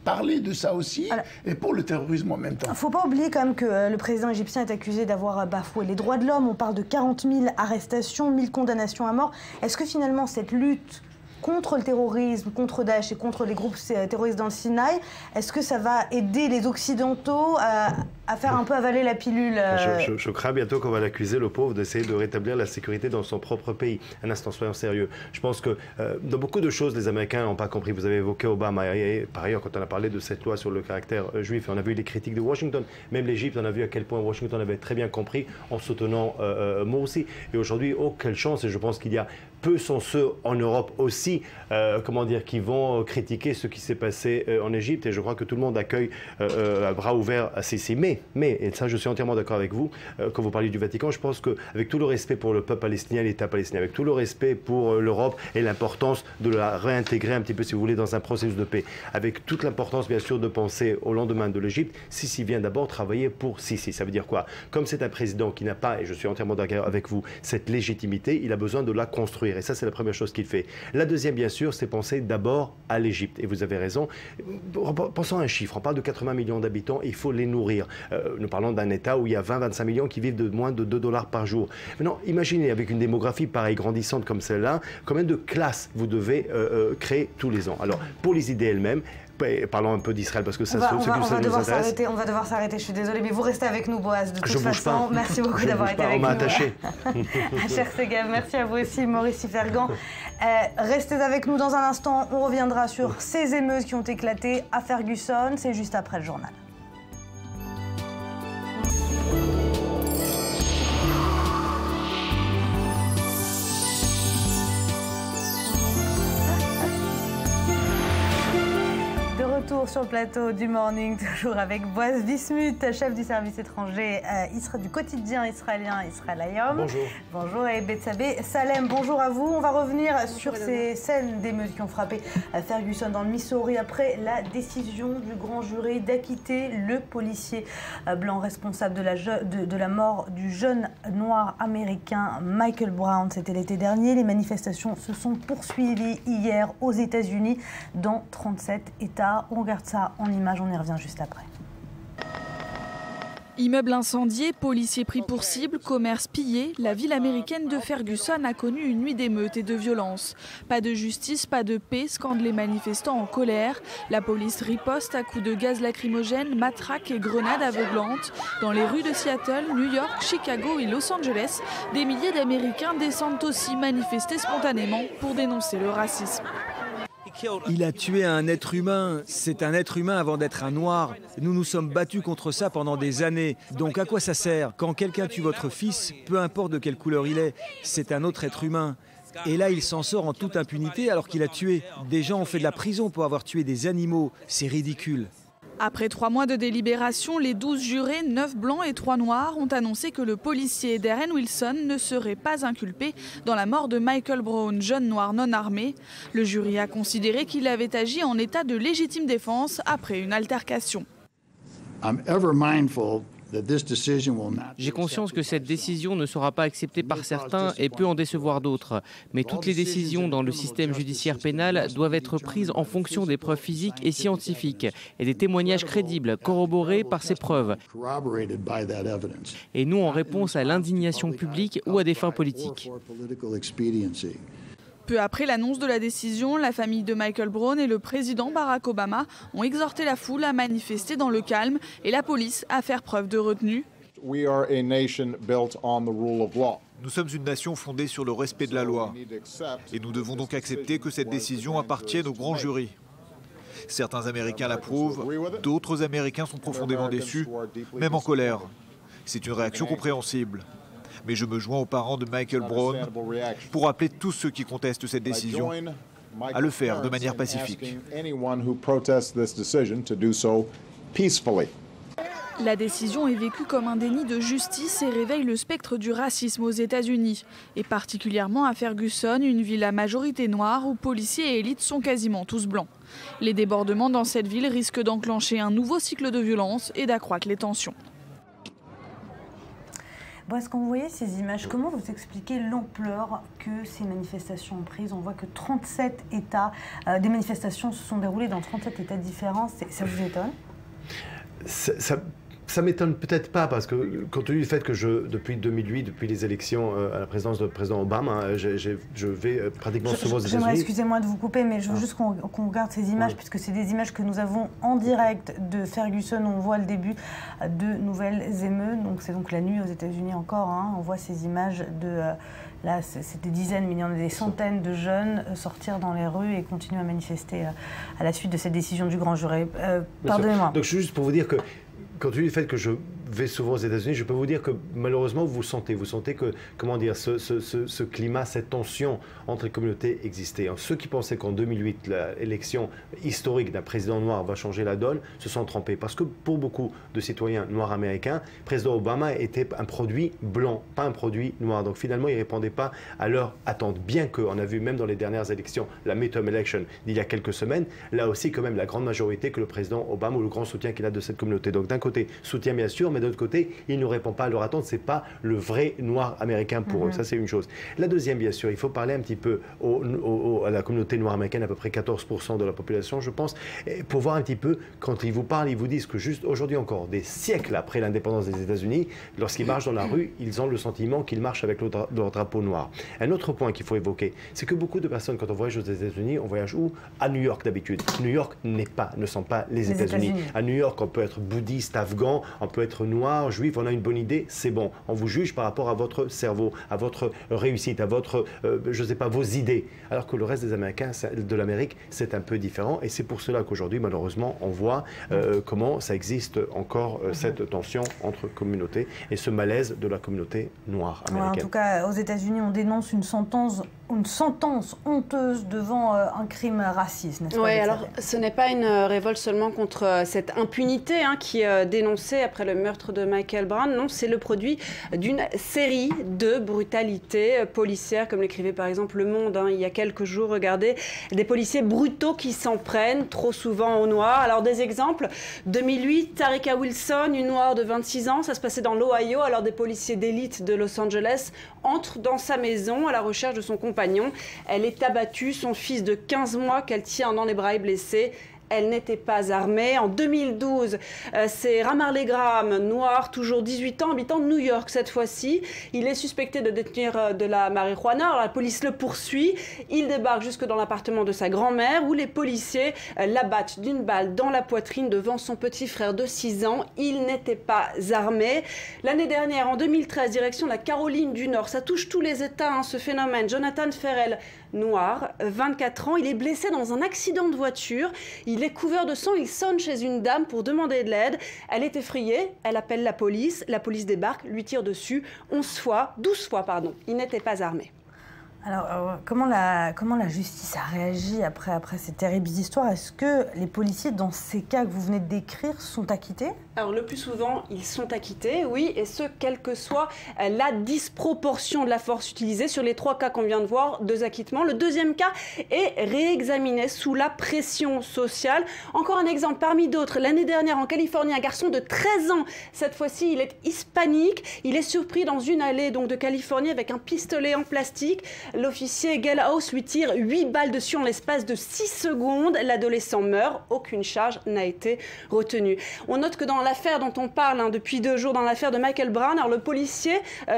parler de ça aussi, et pour le terrorisme en même temps. Il ne faut pas oublier quand même que le président égyptien est accusé d'avoir bafoué les droits de l'homme. On parle de 40 000 arrestations, 1000 condamnations à mort. Est-ce que finalement cette lutte contre le terrorisme, contre Daesh et contre les groupes terroristes dans le Sinaï, est-ce que ça va aider les Occidentaux à faire un peu avaler la pilule Je crains bientôt qu'on va l'accuser, le pauvre, d'essayer de rétablir la sécurité dans son propre pays. Un instant, soyons sérieux. Je pense que dans beaucoup de choses, les Américains n'ont pas compris. Vous avez évoqué Obama. Et par ailleurs, quand on a parlé de cette loi sur le caractère juif, on a vu les critiques de Washington. Même l'Égypte, on a vu à quel point Washington avait très bien compris en soutenant Morsi. Et aujourd'hui, oh, quelle chance. Et je pense qu'il y a peu sont ceux en Europe aussi, qui vont critiquer ce qui s'est passé en Égypte. Et je crois que tout le monde accueille à bras ouverts à Sisi. Mais, et ça je suis entièrement d'accord avec vous, quand vous parlez du Vatican, je pense qu'avec tout le respect pour le peuple palestinien, l'État palestinien, avec tout le respect pour l'Europe et l'importance de la réintégrer un petit peu, si vous voulez, dans un processus de paix, avec toute l'importance, bien sûr, de penser au lendemain de l'Égypte, Sisi vient d'abord travailler pour Sisi. Ça veut dire quoi? Comme c'est un président qui n'a pas, et je suis entièrement d'accord avec vous, cette légitimité, il a besoin de la construire. Et ça, c'est la première chose qu'il fait. La deuxième, bien sûr, c'est penser d'abord à l'Égypte. Et vous avez raison. Pensons à un chiffre. On parle de 80 millions d'habitants, il faut les nourrir. Nous parlons d'un État où il y a 20-25 millions qui vivent de moins de $2 par jour. Maintenant, imaginez, avec une démographie pareille, grandissante comme celle-là, combien de classes vous devez créer tous les ans. Alors, pour les idées elles-mêmes, parlons un peu d'Israël parce que ça nous intéresse. On va devoir s'arrêter, je suis désolée, mais vous restez avec nous, Boaz, de toute façon. Merci beaucoup d'avoir été avec nous. On m'a attaché. Cher Segav, merci à vous aussi, Maurice Ifergan. Restez avec nous dans un instant, on reviendra sur ces émeutes qui ont éclaté à Ferguson, c'est juste après le journal. sur le plateau du Morning, toujours avec Boaz Bismuth, chef du service étranger du quotidien israélien Israël Hayom. Bonjour. Bonjour, et Betsabé Salem, bonjour à vous. On va revenir sur ces scènes d'émeutes qui ont frappé Ferguson dans le Missouri après la décision du grand jury d'acquitter le policier blanc responsable de la mort du jeune noir américain Michael Brown. C'était l'été dernier. Les manifestations se sont poursuivies hier aux États-Unis dans 37 États. On regarde ça en images, on y revient juste après. Immeubles incendiés, policiers pris pour cible, commerces pillés, la ville américaine de Ferguson a connu une nuit d'émeutes et de violence. Pas de justice, pas de paix, scandent les manifestants en colère. La police riposte à coups de gaz lacrymogène, matraques et grenades aveuglantes. Dans les rues de Seattle, New York, Chicago et Los Angeles, des milliers d'Américains descendent aussi manifester spontanément pour dénoncer le racisme. Il a tué un être humain. C'est un être humain avant d'être un noir. Nous nous sommes battus contre ça pendant des années. Donc à quoi ça sert? Quand quelqu'un tue votre fils, peu importe de quelle couleur il est, c'est un autre être humain. Et là, il s'en sort en toute impunité alors qu'il a tué. Des gens ont fait de la prison pour avoir tué des animaux. C'est ridicule. Après 3 mois de délibération, les 12 jurés, 9 blancs et 3 noirs, ont annoncé que le policier Darren Wilson ne serait pas inculpé dans la mort de Michael Brown, jeune noir non armé. Le jury a considéré qu'il avait agi en état de légitime défense après une altercation. J'ai conscience que cette décision ne sera pas acceptée par certains et peut en décevoir d'autres. Mais toutes les décisions dans le système judiciaire pénal doivent être prises en fonction des preuves physiques et scientifiques et des témoignages crédibles, corroborés par ces preuves. Et non en réponse à l'indignation publique ou à des fins politiques. Peu après l'annonce de la décision, la famille de Michael Brown et le président Barack Obama ont exhorté la foule à manifester dans le calme et la police à faire preuve de retenue. Nous sommes une nation fondée sur le respect de la loi. Et nous devons donc accepter que cette décision appartienne au grand jury. Certains Américains l'approuvent, d'autres Américains sont profondément déçus, même en colère. C'est une réaction compréhensible. Mais je me joins aux parents de Michael Brown pour appeler tous ceux qui contestent cette décision à le faire de manière pacifique. La décision est vécue comme un déni de justice et réveille le spectre du racisme aux États-Unis. Et particulièrement à Ferguson, une ville à majorité noire où policiers et élites sont quasiment tous blancs. Les débordements dans cette ville risquent d'enclencher un nouveau cycle de violence et d'accroître les tensions. Bon, est-ce que vous voyez ces images? Comment vous expliquez l'ampleur que ces manifestations ont prise? On voit que 37 États, des manifestations se sont déroulées dans 37 États différents. Ça vous étonne? Ça m'étonne peut-être pas, parce que compte tenu du fait que depuis 2008, depuis les élections à la présidence du président Obama, je vais pratiquement souvent aux États-Unis. J'aimerais, excusez-moi de vous couper, mais je veux juste qu'on regarde ces images, puisque c'est des images que nous avons en direct de Ferguson. On voit le début de nouvelles émeutes. Donc c'est donc la nuit aux États-Unis encore. On voit ces images de... Là, c'est des dizaines, mais il y en a des centaines de jeunes sortir dans les rues et continuer à manifester à la suite de cette décision du grand jury. Pardonnez-moi. Donc juste pour vous dire que, compte tenu du fait que je vais souvent aux États-Unis, je peux vous dire que malheureusement vous sentez que, comment dire, ce climat, cette tension entre les communautés existait. Ceux qui pensaient qu'en 2008 l'élection historique d'un président noir va changer la donne se sont trompés, parce que pour beaucoup de citoyens noirs américains, le président Obama était un produit blanc, pas un produit noir. Donc finalement il ne répondait pas à leurs attentes, bien qu'on a vu même dans les dernières élections, la midterm election d'il y a quelques semaines, là aussi quand même la grande majorité que le président Obama, ou le grand soutien qu'il a de cette communauté. Donc d'un côté soutien bien sûr, mais de l'autre côté, il ne répond pas à leur attente. C'est pas le vrai noir américain pour eux. Ça, c'est une chose. La deuxième, bien sûr, il faut parler un petit peu à la communauté noire américaine, à peu près 14% de la population, je pense, pour voir un petit peu, quand ils vous parlent, ils vous disent que juste aujourd'hui encore, des siècles après l'indépendance des États-Unis, lorsqu'ils marchent dans la rue, ils ont le sentiment qu'ils marchent avec leur drapeau noir. Un autre point qu'il faut évoquer, c'est que beaucoup de personnes, quand on voyage aux États-Unis, on voyage où? À New York d'habitude. New York ne sont pas les États-Unis. À New York, on peut être bouddhiste, afghan, on peut être noir, juif, on a une bonne idée, c'est bon. On vous juge par rapport à votre cerveau, à votre réussite, à votre, je ne sais pas, vos idées. Alors que le reste des Américains, de l'Amérique, c'est un peu différent. Et c'est pour cela qu'aujourd'hui, malheureusement, on voit comment ça existe encore, cette tension entre communautés et ce malaise de la communauté noire américaine. Ouais, en tout cas, aux États-Unis, on dénonce une sentence une sentence honteuse devant un crime raciste, n'est-ce pas? Oui, alors ce n'est pas une révolte seulement contre cette impunité qui est dénoncée après le meurtre de Michael Brown. Non, c'est le produit d'une série de brutalités policières, comme l'écrivait par exemple Le Monde il y a quelques jours. Regardez, des policiers brutaux qui s'en prennent trop souvent aux Noirs. Alors des exemples, 2008, Tarika Wilson, une Noire de 26 ans, ça se passait dans l'Ohio, alors des policiers d'élite de Los Angeles entrent dans sa maison à la recherche de son compagnon. Elle est abattue, son fils de 15 mois qu'elle tient dans les bras est blessé. Elle n'était pas armée. En 2012, c'est Ramarley Graham, noir, toujours 18 ans, habitant de New York cette fois-ci. Il est suspecté de détenir de la marijuana. Alors la police le poursuit. Il débarque jusque dans l'appartement de sa grand-mère où les policiers l'abattent d'une balle dans la poitrine devant son petit frère de 6 ans. Il n'était pas armé. L'année dernière, en 2013, direction la Caroline du Nord. Ça touche tous les États, ce phénomène. Jonathan Ferrell, noir, 24 ans. Il est blessé dans un accident de voiture. Il est couvert de sang. Il sonne chez une dame pour demander de l'aide. Elle est effrayée. Elle appelle la police. La police débarque, lui tire dessus 12 fois. Il n'était pas armé. Alors, comment la justice a réagi après ces terribles histoires? Est-ce que les policiers, dans ces cas que vous venez de décrire, sont acquittés? Alors, le plus souvent, ils sont acquittés, oui, et ce, quelle que soit la disproportion de la force utilisée. Sur les 3 cas qu'on vient de voir, 2 acquittements. Le deuxième cas est réexaminé sous la pression sociale. Encore un exemple parmi d'autres. L'année dernière, en Californie, un garçon de 13 ans, cette fois-ci, il est hispanique. Il est surpris dans une allée donc, de Californie avec un pistolet en plastique. L'officier Gelhaus lui tire 8 balles dessus en l'espace de 6 secondes. L'adolescent meurt. Aucune charge n'a été retenue. On note que dans l'affaire dont on parle depuis 2 jours, dans l'affaire de Michael Brown, alors le policier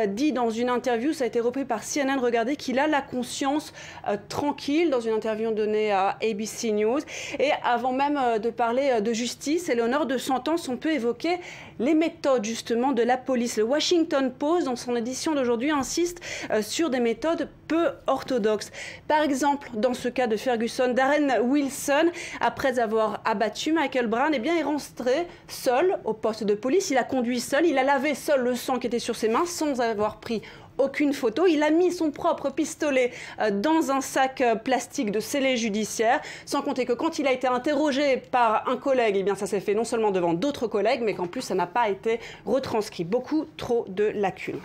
dit dans une interview, ça a été repris par CNN, regardez, qu'il a la conscience tranquille, dans une interview donnée à ABC News. Et avant même de parler de justice et l'honneur de sentence, on peut évoquer les méthodes justement de la police. Le Washington Post, dans son édition d'aujourd'hui, insiste sur des méthodes peu orthodoxes. Par exemple, dans ce cas de Ferguson, Darren Wilson, après avoir abattu Michael Brown, eh bien, est rentré seul au poste de police. Il a conduit seul, il a lavé seul le sang qui était sur ses mains sans avoir pris aucune photo. Il a mis son propre pistolet dans un sac plastique de scellé judiciaire, sans compter que quand il a été interrogé par un collègue, eh bien ça s'est fait non seulement devant d'autres collègues, mais qu'en plus ça n'a pas été retranscrit. Beaucoup trop de lacunes.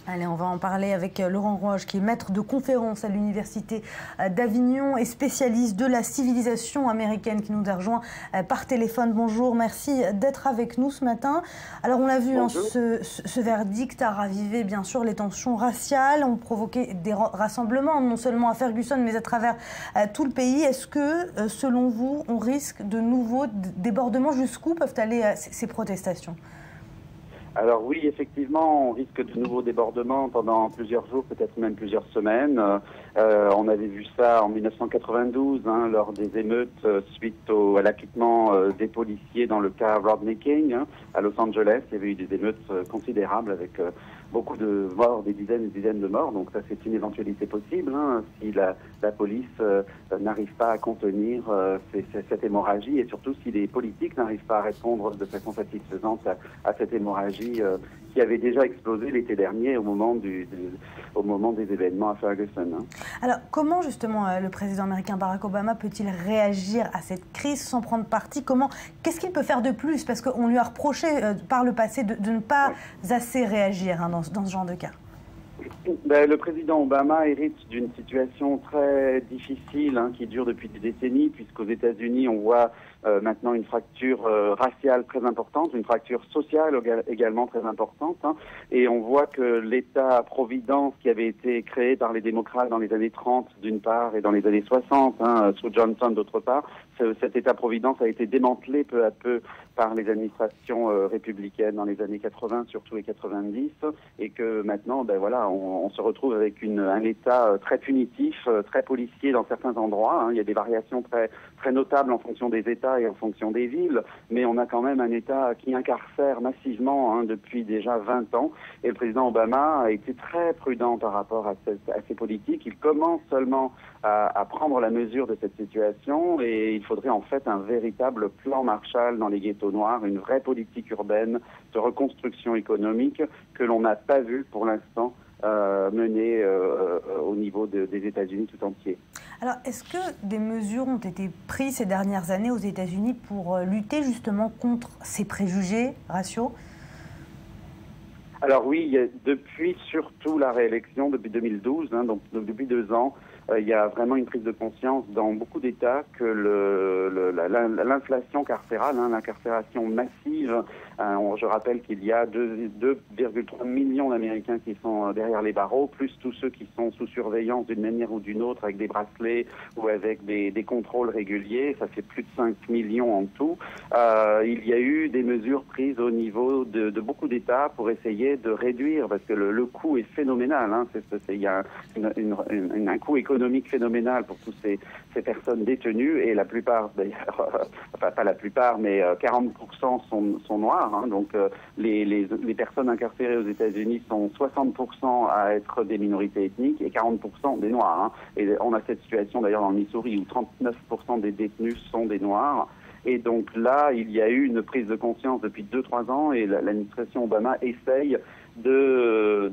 Allez, on va en parler avec Laurent Roche, qui est maître de conférence à l'Université d'Avignon et spécialiste de la civilisation américaine, qui nous a rejoint par téléphone. Bonjour, merci d'être avec nous ce matin. Alors, on l'a vu, ce verdict a ravivé, bien sûr, les tensions raciales, ont provoqué des rassemblements, non seulement à Ferguson, mais à travers tout le pays. Est-ce que, selon vous, on risque de nouveaux débordements? Jusqu'où peuvent aller ces protestations? Alors oui, effectivement, on risque de nouveaux débordements pendant plusieurs jours, peut-être même plusieurs semaines. On avait vu ça en 1992, lors des émeutes suite à l'acquittement des policiers dans le cas Rodney King à Los Angeles. Il y avait eu des émeutes considérables avec beaucoup de morts, des dizaines et des dizaines de morts. Donc ça, c'est une éventualité possible si la police n'arrive pas à contenir cette hémorragie, et surtout si les politiques n'arrivent pas à répondre de façon satisfaisante à cette hémorragie qui avait déjà explosé l'été dernier au moment des événements à Ferguson. Alors, comment justement le président américain Barack Obama peut-il réagir à cette crise sans prendre parti? Qu'est-ce qu'il peut faire de plus? Parce qu'on lui a reproché par le passé de ne pas assez réagir dans ce genre de cas. Le président Obama hérite d'une situation très difficile qui dure depuis des décennies, puisqu'aux États-Unis, on voit maintenant une fracture raciale très importante, une fracture sociale également très importante, et on voit que l'État-providence qui avait été créé par les démocrates dans les années 30 d'une part et dans les années 60 sous Johnson d'autre part, cet État-providence a été démantelé peu à peu par les administrations républicaines dans les années 80, surtout les 90, et que maintenant, on se retrouve avec un État très punitif, très policier dans certains endroits. Il y a des variations très, très notables en fonction des États et en fonction des villes, mais on a quand même un État qui incarcère massivement depuis déjà 20 ans. Et le président Obama a été très prudent par rapport à ces politiques. Il commence seulement à prendre la mesure de cette situation, et il faudrait en fait un véritable plan Marshall dans les ghettos noirs, une vraie politique urbaine de reconstruction économique que l'on n'a pas vu pour l'instant menée au niveau des États-Unis tout entier. Alors, est-ce que des mesures ont été prises ces dernières années aux États-Unis pour lutter justement contre ces préjugés raciaux? Alors oui, depuis surtout la réélection, depuis 2012, donc depuis 2 ans, il y a vraiment une prise de conscience dans beaucoup d'États que l'inflation carcérale, l'incarcération massive, je rappelle qu'il y a 2,3 millions d'Américains qui sont derrière les barreaux, plus tous ceux qui sont sous surveillance d'une manière ou d'une autre, avec des bracelets ou avec des contrôles réguliers, ça fait plus de 5 millions en tout. Il y a eu des mesures prises au niveau de beaucoup d'États pour essayer de réduire, parce que le coût est phénoménal, il y a un coût économique phénoménal pour toutes ces personnes détenues, et la plupart d'ailleurs, enfin pas la plupart, mais 40% sont noirs, donc les personnes incarcérées aux États-Unis sont 60% à être des minorités ethniques et 40% des noirs, et on a cette situation d'ailleurs dans le Missouri où 39% des détenus sont des noirs. Et donc là, il y a eu une prise de conscience depuis 2-3 ans, et l'administration Obama essaye de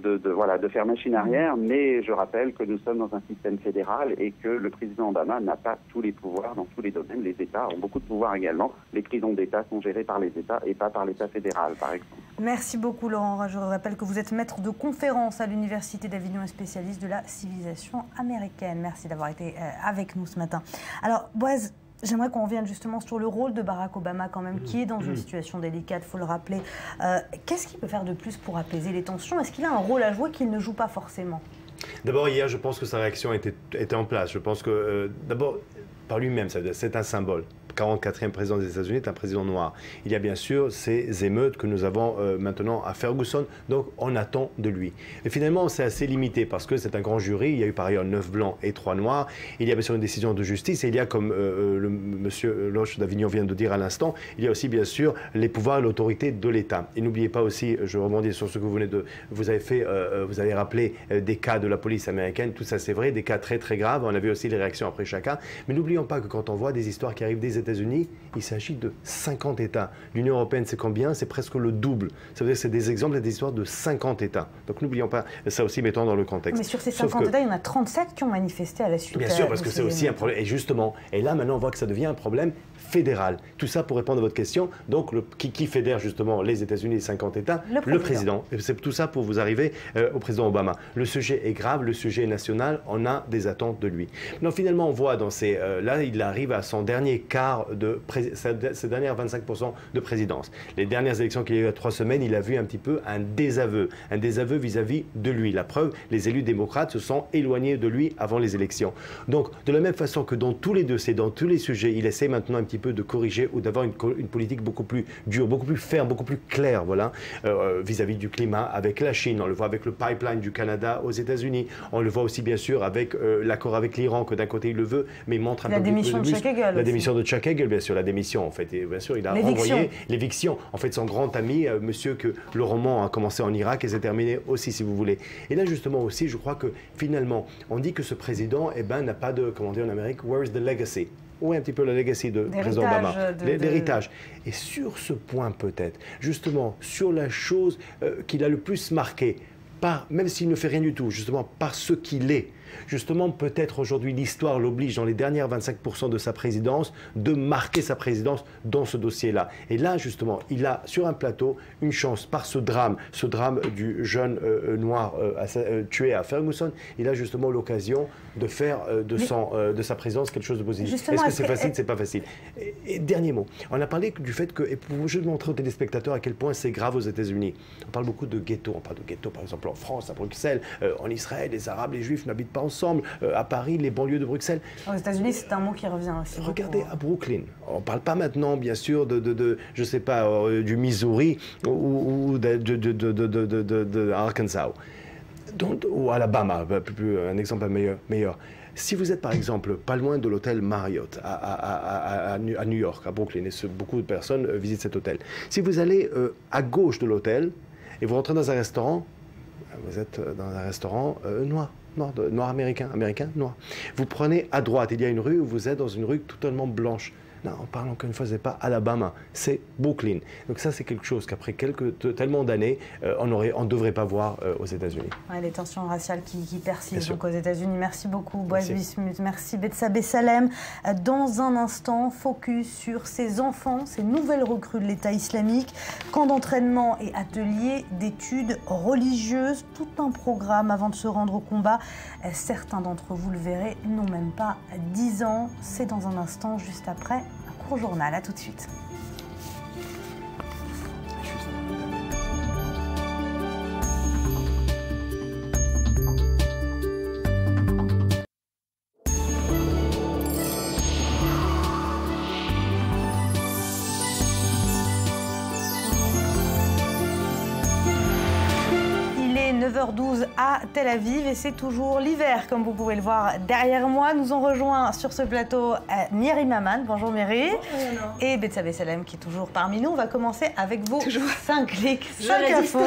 faire machine arrière, mais je rappelle que nous sommes dans un système fédéral et que le président Obama n'a pas tous les pouvoirs dans tous les domaines. Les États ont beaucoup de pouvoirs également. Les prisons d'État sont gérées par les États et pas par l'État fédéral, par exemple. Merci beaucoup, Laurent. Je rappelle que vous êtes maître de conférence à l'Université d'Avignon et spécialiste de la civilisation américaine. Merci d'avoir été avec nous ce matin. Alors, Boaz, j'aimerais qu'on revienne justement sur le rôle de Barack Obama quand même, qui est dans une situation délicate, il faut le rappeler. Qu'est-ce qu'il peut faire de plus pour apaiser les tensions? Est-ce qu'il a un rôle à jouer qu'il ne joue pas forcément? D'abord, hier, je pense que sa réaction était en place. Je pense que, d'abord, par lui-même, c'est un symbole. 44e président des États-Unis est un président noir. Il y a bien sûr ces émeutes que nous avons maintenant à Ferguson, donc on attend de lui. Et finalement, c'est assez limité parce que c'est un grand jury. Il y a eu par ailleurs 9 blancs et 3 noirs. Il y a bien sûr une décision de justice et il y a, comme le monsieur Loche d'Avignon vient de dire à l'instant, il y a aussi bien sûr les pouvoirs et l'autorité de l'État. Et n'oubliez pas aussi, je rebondis sur ce que vous avez rappelé des cas de la police américaine, tout ça c'est vrai, des cas très très graves. On a vu aussi les réactions après chacun. Mais n'oublions pas que quand on voit des histoires qui arrivent des États-Unis, il s'agit de 50 États. L'Union européenne, c'est combien? C'est presque le double. Ça veut dire que c'est des exemples et des histoires de 50 États. Donc n'oublions pas ça aussi, mettons dans le contexte. Mais sur ces 50 États, il y en a 37 qui ont manifesté à la suite. Bien sûr, parce que c'est aussi un problème. Et justement, et là maintenant, on voit que ça devient un problème fédéral. Tout ça pour répondre à votre question. Donc, qui fédère justement les États-Unis et 50 États? Le président. Et c'est tout ça pour vous arriver au président Obama. Le sujet est grave, le sujet est national, on a des attentes de lui. Donc finalement, on voit dans là, il arrive à son dernier quart ces dernières 25% de présidence. Les dernières élections qu'il y a eu il y a 3 semaines, il a vu un petit peu un désaveu vis-à-vis de lui. La preuve, les élus démocrates se sont éloignés de lui avant les élections. Donc, de la même façon que dans tous les dossiers, dans tous les sujets, il essaie maintenant un petit peu de corriger ou d'avoir une politique beaucoup plus dure, beaucoup plus ferme, beaucoup plus claire, voilà, vis-à-vis du climat, avec la Chine. On le voit avec le pipeline du Canada aux États-Unis. On le voit aussi, bien sûr, avec l'accord avec l'Iran, que d'un côté il le veut, mais il montre un peu plus de muscle. La démission de Chuck Hagel, bien sûr, la démission, en fait. Et bien sûr, il a renvoyé l'éviction. En fait, son grand ami, monsieur, que le roman a commencé en Irak et s'est terminé aussi, si vous voulez. Et là, justement, aussi, je crois que finalement, on dit que ce président, n'a pas de, comment dire en Amérique, where is the legacy? Où est un petit peu la legacy de président Obama? L'héritage. Et sur ce point, peut-être, justement, sur la chose qu'il a le plus marqué, même s'il ne fait rien du tout, justement, par ce qu'il est. Justement, peut-être aujourd'hui, l'histoire l'oblige, dans les dernières 25% de sa présidence, de marquer sa présidence dans ce dossier-là. Et là, justement, il a sur un plateau une chance, par ce drame du jeune noir tué à Ferguson, il a justement l'occasion de faire de sa présidence quelque chose de positif. Est-ce que c'est facile? C'est pas facile. Et dernier mot, on a parlé du fait que, et pour juste montrer aux téléspectateurs à quel point c'est grave aux États-Unis, on parle beaucoup de ghetto. On parle de ghetto, par exemple, en France, à Bruxelles, en Israël, les Arabes, les Juifs n'habitent pas ensemble, à Paris, les banlieues de Bruxelles. Aux États-Unis, c'est un mot qui revient aussi. Regardez à Brooklyn. On ne parle pas maintenant, bien sûr, je sais pas, du Missouri ou de Arkansas. Ou Alabama, un exemple meilleur. Si vous êtes par exemple pas loin de l'hôtel Marriott à New York, à Brooklyn, et beaucoup de personnes visitent cet hôtel, si vous allez à gauche de l'hôtel et vous rentrez dans un restaurant, vous êtes dans un restaurant noir américain, noir. Vous prenez à droite, il y a une rue où vous êtes dans une rue totalement blanche. Non, on parle encore une fois, c'est pas Alabama, c'est Brooklyn. Donc ça, c'est quelque chose qu'après tellement d'années, on ne devrait pas voir aux États-Unis. Ouais, les tensions raciales qui persistent donc aux États-Unis. Merci beaucoup, Boaz Bismuth. Merci, Bethsabée Salem. Dans un instant, focus sur ces enfants, ces nouvelles recrues de l'État islamique, camp d'entraînement et ateliers d'études religieuses. Tout un programme avant de se rendre au combat. Certains d'entre vous, le verrez, n'ont même pas 10 ans. C'est dans un instant, juste après un court journal. À tout de suite. Il est 9h12 à Tel Aviv et c'est toujours l'hiver, comme vous pouvez le voir derrière moi. Nous ont rejoint sur ce plateau Miri Maman. Bonjour Miri. Bonjour. Et Bethsabée Salem qui est toujours parmi nous. On va commencer avec vos 5 clics, 5 infos.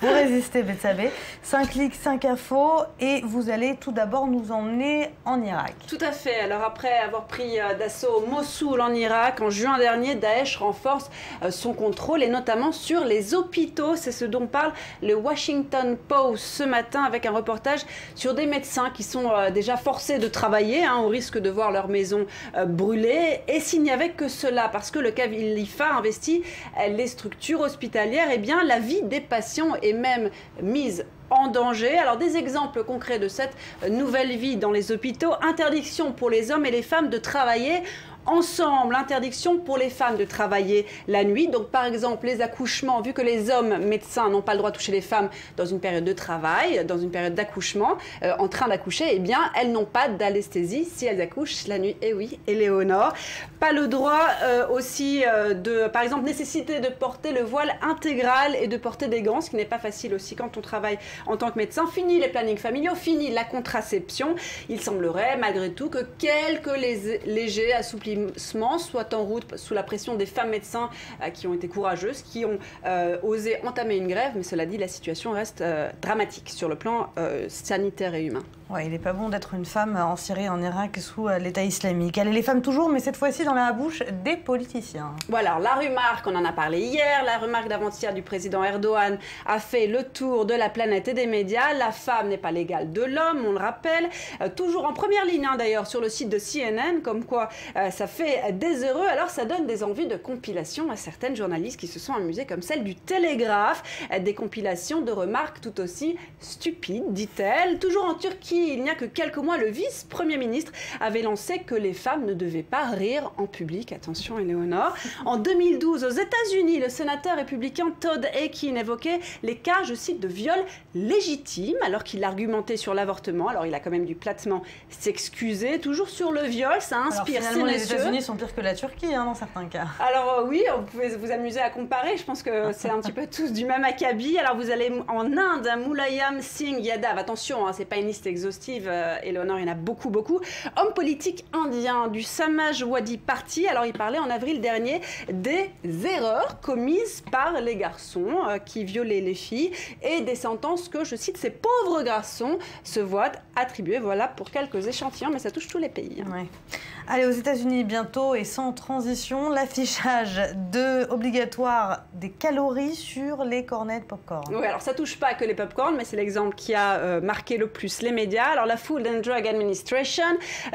Vous résistez Bethsabée. 5 clics, 5 infos et vous allez tout d'abord nous emmener en Irak. Tout à fait. Alors après avoir pris d'assaut Mossoul en Irak, en juin dernier, Daesh renforce son contrôle et notamment sur les hôpitaux. C'est ce dont parle le Washington Post ce matin avec un reportage sur des médecins qui sont déjà forcés de travailler au risque de voir leur maison brûler. Et s'il n'y avait que cela, parce que le califat investit les structures hospitalières, eh bien la vie des patients est même mise en danger. Alors des exemples concrets de cette nouvelle vie dans les hôpitaux: interdiction pour les hommes et les femmes de travailler ensemble, interdiction pour les femmes de travailler la nuit. Donc par exemple les accouchements, vu que les hommes médecins n'ont pas le droit de toucher les femmes dans une période de travail, dans une période d'accouchement, en train d'accoucher, eh bien elles n'ont pas d'anesthésie si elles accouchent la nuit. Et oui, Éléonore, pas le droit aussi de, par exemple, nécessité de porter le voile intégral et de porter des gants, ce qui n'est pas facile aussi quand on travaille en tant que médecin. Fini les plannings familiaux, fini la contraception. Il semblerait malgré tout que quelques légers assouplissements soit en route sous la pression des femmes médecins qui ont été courageuses, qui ont osé entamer une grève. Mais cela dit, la situation reste dramatique sur le plan sanitaire et humain. Ouais, il n'est pas bon d'être une femme en Syrie, en Irak, sous l'État islamique. Elle et les femmes toujours, mais cette fois-ci dans la bouche des politiciens. Voilà, alors, la remarque, on en a parlé hier, la remarque d'avant-hier du président Erdogan a fait le tour de la planète et des médias. La femme n'est pas l'égale de l'homme, on le rappelle. Toujours en première ligne, d'ailleurs, sur le site de CNN, comme quoi ça fait des heureux. Alors ça donne des envies de compilation à certaines journalistes qui se sont amusées, comme celle du Télégraphe. Des compilations de remarques tout aussi stupides, dit-elle. Toujours en Turquie, il n'y a que quelques mois, le vice-premier ministre avait lancé que les femmes ne devaient pas rire en public. Attention, Éléonore. En 2012, aux États-Unis, le sénateur républicain Todd Akin évoquait les cas, je cite, de viol légitime, alors qu'il argumentait sur l'avortement. Alors il a quand même dû platement s'excuser. Toujours sur le viol, ça inspire. Alors, finalement, les États-Unis sont pires que la Turquie, dans certains cas. Alors oui, vous pouvez vous amuser à comparer. Je pense que c'est un petit peu tous du même acabit. Alors vous allez en Inde, Mulayam Singh Yadav. Attention, c'est pas une liste exhaustive, Éléonore, il y en a beaucoup. Homme politique indien du Samajwadi Party. Alors il parlait en avril dernier des erreurs commises par les garçons qui violaient les filles et des sentences que, je cite, ces pauvres garçons se voient attribuer. Voilà pour quelques échantillons, mais ça touche tous les pays. Ouais. Allez, aux États-Unis bientôt et sans transition, l'affichage obligatoire des calories sur les cornets de popcorn. Oui, alors ça touche pas que les popcorn, mais c'est l'exemple qui a marqué le plus les médias. Alors la Food and Drug Administration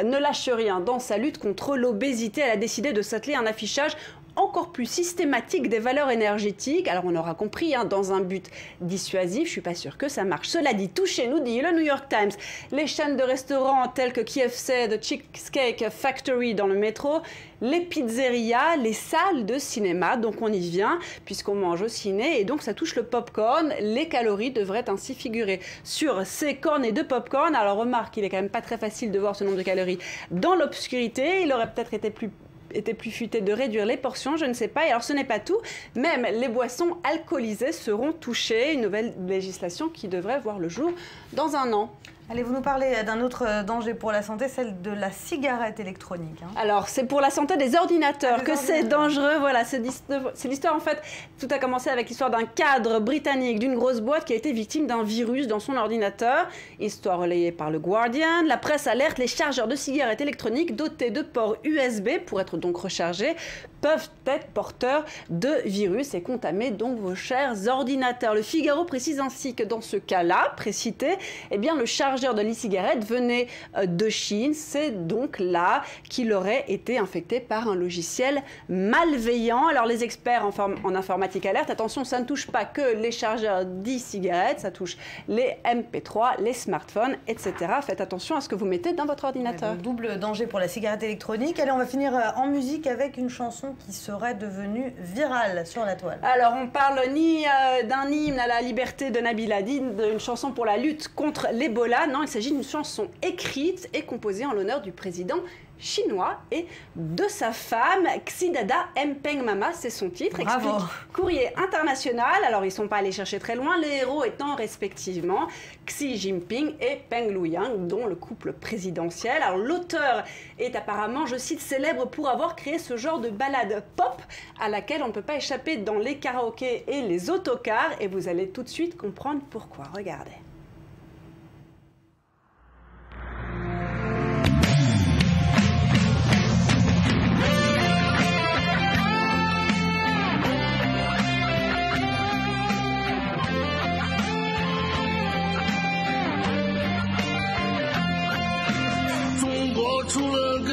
ne lâche rien dans sa lutte contre l'obésité. Elle a décidé de s'atteler à un affichage encore plus systématique des valeurs énergétiques. Alors on aura compris, dans un but dissuasif, je suis pas sûre que ça marche. Cela dit, touché, nous dit le New York Times, les chaînes de restaurants telles que KFC, The Cheesecake Factory dans le métro, les pizzerias, les salles de cinéma, donc on y vient puisqu'on mange au ciné et donc ça touche le popcorn. Les calories devraient ainsi figurer sur ces cornets de popcorn. Alors remarque, il est quand même pas très facile de voir ce nombre de calories dans l'obscurité. Il aurait peut-être été plus futé de réduire les portions, je ne sais pas. Et alors ce n'est pas tout, même les boissons alcoolisées seront touchées, une nouvelle législation qui devrait voir le jour dans un an. Allez, vous nous parlez d'un autre danger pour la santé, celle de la cigarette électronique. Alors, c'est pour la santé des ordinateurs que c'est dangereux. Voilà, c'est l'histoire, en fait, tout a commencé avec l'histoire d'un cadre britannique d'une grosse boîte qui a été victime d'un virus dans son ordinateur. Histoire relayée par le Guardian. La presse alerte, les chargeurs de cigarettes électroniques dotés de ports USB, pour être donc rechargés, peuvent être porteurs de virus et contamer donc vos chers ordinateurs. Le Figaro précise ainsi que dans ce cas-là, précité, eh bien, le chargeur de l'e-cigarette venait de Chine. C'est donc là qu'il aurait été infecté par un logiciel malveillant. Alors les experts en informatique alertent, attention, ça ne touche pas que les chargeurs d'e-cigarettes, ça touche les MP3, les smartphones, etc. Faites attention à ce que vous mettez dans votre ordinateur. Donc, double danger pour la cigarette électronique. Allez, on va finir en musique avec une chanson qui serait devenue virale sur la toile. Alors on parle ni d'un hymne à la liberté de Nabila, ni d'une chanson pour la lutte contre l'Ebola. Non, il s'agit d'une chanson écrite et composée en l'honneur du président chinois et de sa femme, Xi Dada Mpeng Mama, c'est son titre. Bravo. Explique Courrier International. Alors ils ne sont pas allés chercher très loin, les héros étant respectivement Xi Jinping et Peng Luyang, dont le couple présidentiel. Alors l'auteur est apparemment, je cite, célèbre pour avoir créé ce genre de ballade pop à laquelle on ne peut pas échapper dans les karaokés et les autocars, et vous allez tout de suite comprendre pourquoi. Regardez.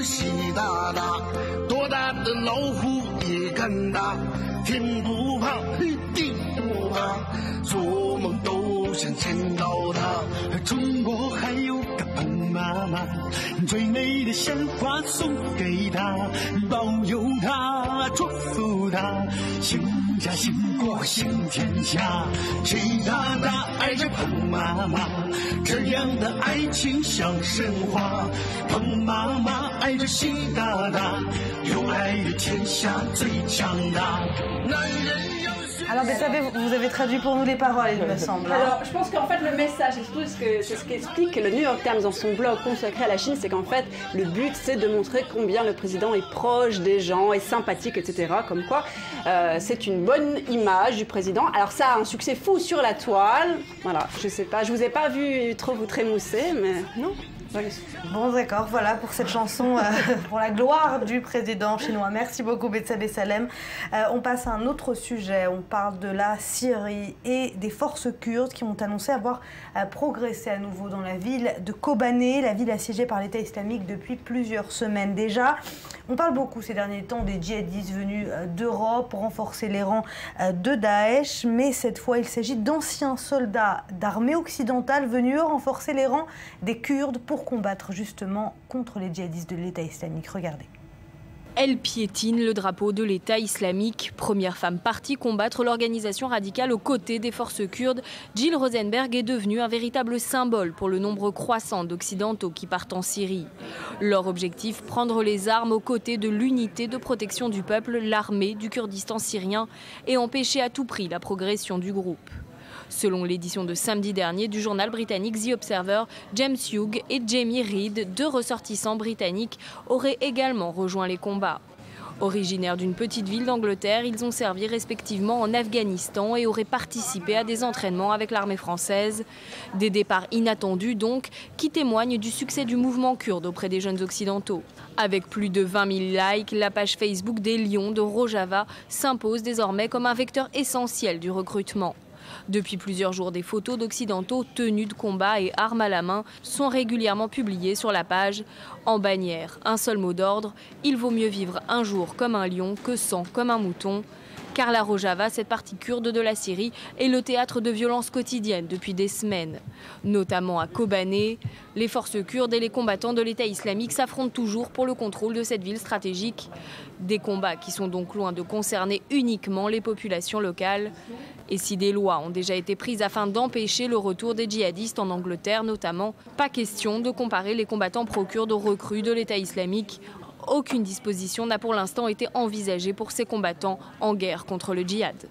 习大大，多大的老虎也敢打，天不怕地不怕，做梦都想见到他。中国还有个彭妈妈，最美的鲜花送给她，保佑她，祝福她，兴家兴国兴天下。习大大爱着彭妈妈，这样的爱情像神话。彭妈妈爱着习大大，有爱的天下最强大。男人。 Alors, vous avez traduit pour nous les paroles, il me semble. Alors, je pense qu'en fait, le message, c'est ce qu'explique le New York Times dans son blog consacré à la Chine, c'est qu'en fait, le but, c'est de montrer combien le président est proche des gens, est sympathique, etc. Comme quoi, c'est une bonne image du président. Alors, ça a un succès fou sur la toile. Voilà, je sais pas, je vous ai pas vu trop vous trémousser, mais non. Bon, d'accord, voilà pour cette chanson pour la gloire du président chinois. Merci beaucoup, Betsabé Salem. On passe à un autre sujet. On parle de la Syrie et des forces kurdes qui ont annoncé avoir progressé à nouveau dans la ville de Kobané, la ville assiégée par l'État islamique depuis plusieurs semaines déjà. On parle beaucoup ces derniers temps des djihadistes venus d'Europe pour renforcer les rangs de Daesh, mais cette fois il s'agit d'anciens soldats d'armée occidentale venus renforcer les rangs des Kurdes pour combattre justement contre les djihadistes de l'État islamique. Regardez. Elle piétine le drapeau de l'État islamique. Première femme partie combattre l'organisation radicale aux côtés des forces kurdes, Jill Rosenberg est devenue un véritable symbole pour le nombre croissant d'Occidentaux qui partent en Syrie. Leur objectif, prendre les armes aux côtés de l'unité de protection du peuple, l'armée du Kurdistan syrien, et empêcher à tout prix la progression du groupe. Selon l'édition de samedi dernier du journal britannique The Observer, James Hughes et Jamie Reed, deux ressortissants britanniques, auraient également rejoint les combats. Originaires d'une petite ville d'Angleterre, ils ont servi respectivement en Afghanistan et auraient participé à des entraînements avec l'armée française. Des départs inattendus donc, qui témoignent du succès du mouvement kurde auprès des jeunes occidentaux. Avec plus de 20 000 likes, la page Facebook des Lions de Rojava s'impose désormais comme un vecteur essentiel du recrutement. Depuis plusieurs jours, des photos d'Occidentaux tenus de combat et armes à la main sont régulièrement publiées sur la page. En bannière, un seul mot d'ordre, il vaut mieux vivre un jour comme un lion que 100 comme un mouton. Car la Rojava, cette partie kurde de la Syrie, est le théâtre de violences quotidiennes depuis des semaines. Notamment à Kobané, les forces kurdes et les combattants de l'État islamique s'affrontent toujours pour le contrôle de cette ville stratégique. Des combats qui sont donc loin de concerner uniquement les populations locales. Et si des lois ont déjà été prises afin d'empêcher le retour des djihadistes en Angleterre notamment, pas question de comparer les combattants pro-kurdes aux recrues de l'État islamique. Aucune disposition n'a pour l'instant été envisagée pour ces combattants en guerre contre le djihad.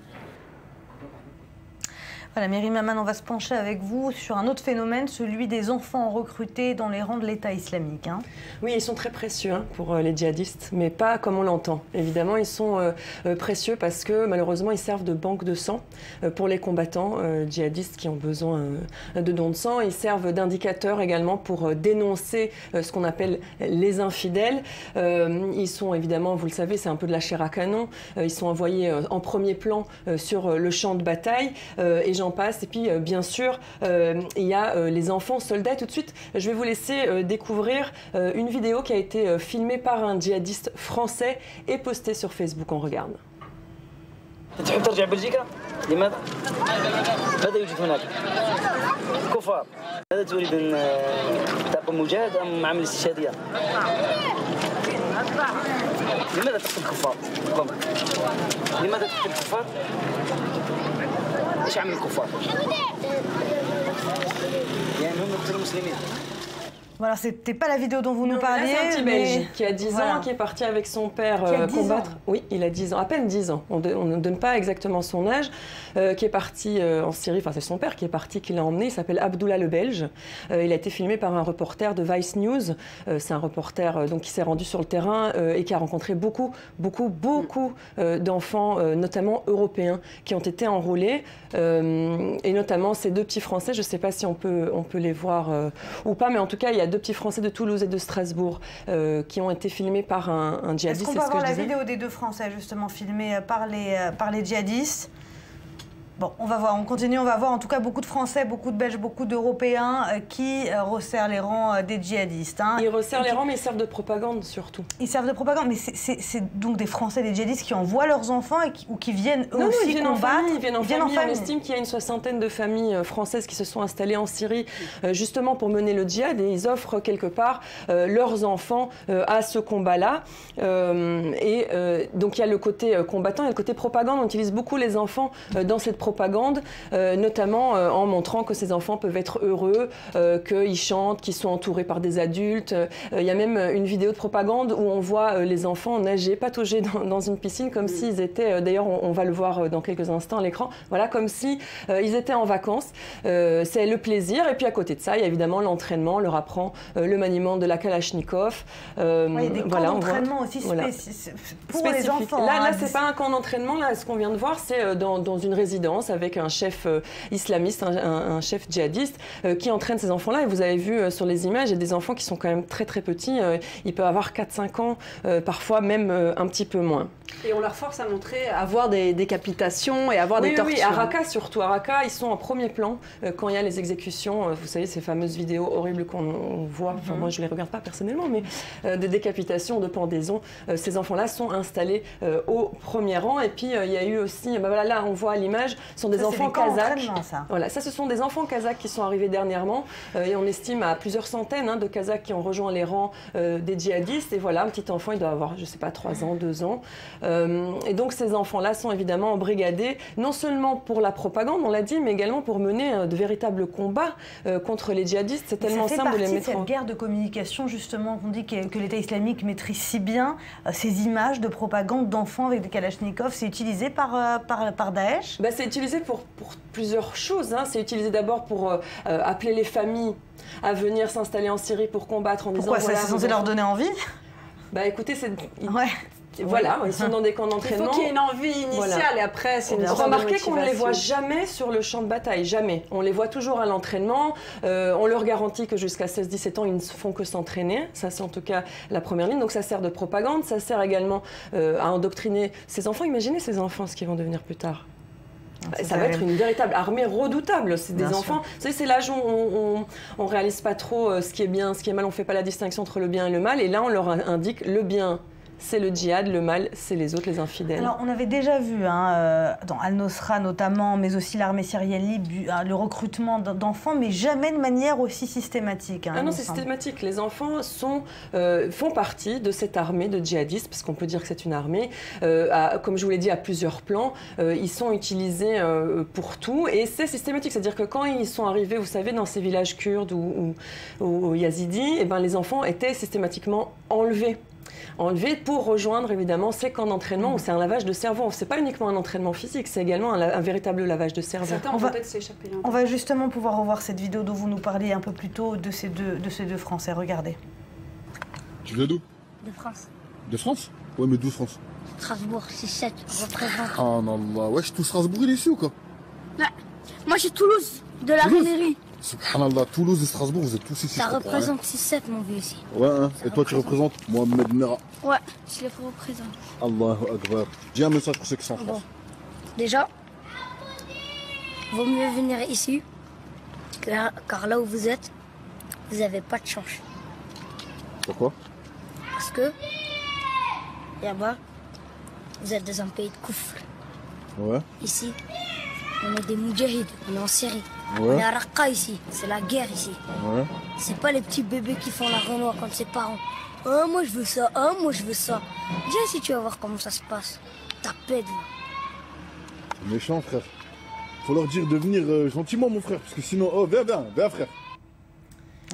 Voilà, Myriam Maman, on va se pencher avec vous sur un autre phénomène, celui des enfants recrutés dans les rangs de l'État islamique. Hein. Oui, ils sont très précieux pour les djihadistes, mais pas comme on l'entend. Évidemment, ils sont précieux parce que malheureusement, ils servent de banque de sang pour les combattants djihadistes qui ont besoin de dons de sang. Ils servent d'indicateurs également pour dénoncer ce qu'on appelle les infidèles. Ils sont évidemment, vous le savez, c'est un peu de la chair à canon. Ils sont envoyés en premier plan sur le champ de bataille et j'en passe. Et puis, bien sûr, il y a les enfants soldats. Et tout de suite, je vais vous laisser découvrir une vidéo qui a été filmée par un djihadiste français et postée sur Facebook. On regarde. تحب ترجع بلجيكا؟ لماذا؟ ماذا يوجد هناك؟ كفار. ماذا تريد أن تقوم مجاهد أم عمل استشهادية؟ لماذا تقتل الكفار؟ لماذا تقتل الكفار؟ ايش عمل الكفار؟ يعني هم يقتلوا المسلمين. Voilà, c'était pas la vidéo dont vous nous parliez. C'est un petit Belge qui a 10 ans, qui est parti avec son père combattre. Oui, il a 10 ans, à peine 10 ans. On ne donne pas exactement son âge. Qui est parti en Syrie, enfin c'est son père qui est parti, qui l'a emmené. Il s'appelle Abdullah le Belge. Il a été filmé par un reporter de Vice News. C'est un reporter donc, qui s'est rendu sur le terrain et qui a rencontré beaucoup d'enfants, notamment européens, qui ont été enrôlés. Et notamment ces deux petits Français, je ne sais pas si on peut les voir ou pas, mais en tout cas, il y a deux petits Français de Toulouse et de Strasbourg qui ont été filmés par un djihadiste. Est-ce qu'on peut avoir la vidéo des deux Français justement filmés par les djihadistes? Bon, on va voir, on continue, on va voir en tout cas beaucoup de Français, beaucoup de Belges, beaucoup d'Européens qui resserrent les rangs des djihadistes. Hein. Ils resserrent les rangs, mais ils servent de propagande surtout. Ils servent de propagande, mais c'est donc des Français, des djihadistes qui envoient leurs enfants ou qui viennent eux aussi combattre. Ils viennent en famille. On estime qu'il y a une soixantaine de familles françaises qui se sont installées en Syrie justement pour mener le djihad et ils offrent quelque part leurs enfants à ce combat-là. Donc il y a le côté combattant, il y a le côté propagande. On utilise beaucoup les enfants dans cette propagande, notamment en montrant que ces enfants peuvent être heureux, qu'ils chantent, qu'ils sont entourés par des adultes. Il y a même une vidéo de propagande où on voit les enfants nager, patauger dans une piscine comme s'ils étaient, d'ailleurs on va le voir dans quelques instants à l'écran, voilà, comme si ils étaient en vacances. C'est le plaisir. Et puis à côté de ça, il y a évidemment l'entraînement, on leur apprend le maniement de la Kalachnikov. Il y a des camps d'entraînement aussi pour les enfants. Là, c'est pas un camp d'entraînement, là, ce qu'on vient de voir, c'est dans une résidence avec un chef islamiste, un chef djihadiste qui entraîne ces enfants-là. Et vous avez vu sur les images, il y a des enfants qui sont quand même très très petits. Ils peuvent avoir 4-5 ans, parfois même un petit peu moins. Et on leur force à montrer, à voir des décapitations et à voir des tortures. Oui, à Raqqa surtout. À Raqqa, ils sont en premier plan quand il y a les exécutions. Vous savez, ces fameuses vidéos horribles qu'on voit. Enfin, moi, je ne les regarde pas personnellement, mais des décapitations, de pendaisons. Ces enfants-là sont installés au premier rang. Et puis, il y a eu aussi, voilà, là, on voit à l'image, ce sont des enfants kazakhs. Voilà, ça, ce sont des enfants kazakhs qui sont arrivés dernièrement. Et on estime à plusieurs centaines de kazakhs qui ont rejoint les rangs des djihadistes. Et voilà, un petit enfant, il doit avoir, je ne sais pas, 3 ans, 2 ans. Et donc ces enfants-là sont évidemment embrigadés, non seulement pour la propagande, on l'a dit, mais également pour mener de véritables combats contre les djihadistes. C'est tellement simple de les mettre en... cette guerre de communication, justement, qu'on dit que l'État islamique maîtrise si bien ces images de propagande d'enfants avec des kalachnikovs. C'est utilisé par Daesh? C'est utilisé pour plusieurs choses. Hein. C'est utilisé d'abord pour appeler les familles à venir s'installer en Syrie pour combattre en disant... Pourquoi, c'est censé leur donner envie? Écoutez, c'est... Ouais. Voilà, ils sont dans des camps d'entraînement. Il faut qu'il y ait une envie initiale et après, c'est une remarquez qu'on ne les voit jamais sur le champ de bataille, jamais. On les voit toujours à l'entraînement. On leur garantit que jusqu'à 16-17 ans, ils ne font que s'entraîner. Ça, c'est en tout cas la première ligne. Donc ça sert de propagande. Ça sert également à endoctriner ces enfants. Imaginez ces enfants, ce qu'ils vont devenir plus tard. Ça va être une véritable armée redoutable. C'est des enfants. Vous savez, c'est l'âge où on ne réalise pas trop ce qui est bien, ce qui est mal. On ne fait pas la distinction entre le bien et le mal. Et là, on leur indique le bien. C'est le djihad, le mal, c'est les autres, les infidèles. Alors, on avait déjà vu, dans Al-Nosra notamment, mais aussi l'armée syrienne libre, le recrutement d'enfants, mais jamais de manière aussi systématique. Non, c'est systématique. Les enfants font partie de cette armée de djihadistes, parce qu'on peut dire que c'est une armée, comme je vous l'ai dit, à plusieurs plans. Ils sont utilisés pour tout, et c'est systématique. C'est-à-dire que quand ils sont arrivés, vous savez, dans ces villages kurdes ou yazidis, les enfants étaient systématiquement enlevés. enlevé pour rejoindre évidemment ces camps d'entraînement où c'est un lavage de cerveau. C'est pas uniquement un entraînement physique, c'est également un véritable lavage de cerveau. On va justement pouvoir revoir cette vidéo dont vous nous parliez un peu plus tôt de ces deux Français. Regardez. Tu viens d'où? De France. De France? Ouais, mais d'où France? Strasbourg, 6-7, je représente. Oh non, là, ouais, tout Strasbourg, il est ici ou quoi? Non, moi je suis Toulouse, de la mairie. Subhanallah, Toulouse et Strasbourg, vous êtes tous ici. Ça représente 6-7, mon vieux, ici. Ouais, hein. Et toi, tu représentes Mohamed Merah? Ouais, je les représente. Allahu Akbar. Dis un message pour ceux qui sont en France. Déjà, vaut mieux venir ici, car là où vous êtes, vous n'avez pas de chance. Pourquoi? Parce que, là-bas, vous êtes dans un pays de koufr. Ouais. Ici, on est des moudjahids, on est en Syrie. Ouais. On est à Raqqa ici, c'est la guerre ici. Ouais. C'est pas les petits bébés qui font la renoie quand ses parents. Ah, moi je veux ça, ah, moi je veux ça. Viens si tu vas voir comment ça se passe. Ta pède là. C'est méchant, frère. Faut leur dire de venir gentiment, mon frère, parce que sinon, oh, viens, frère.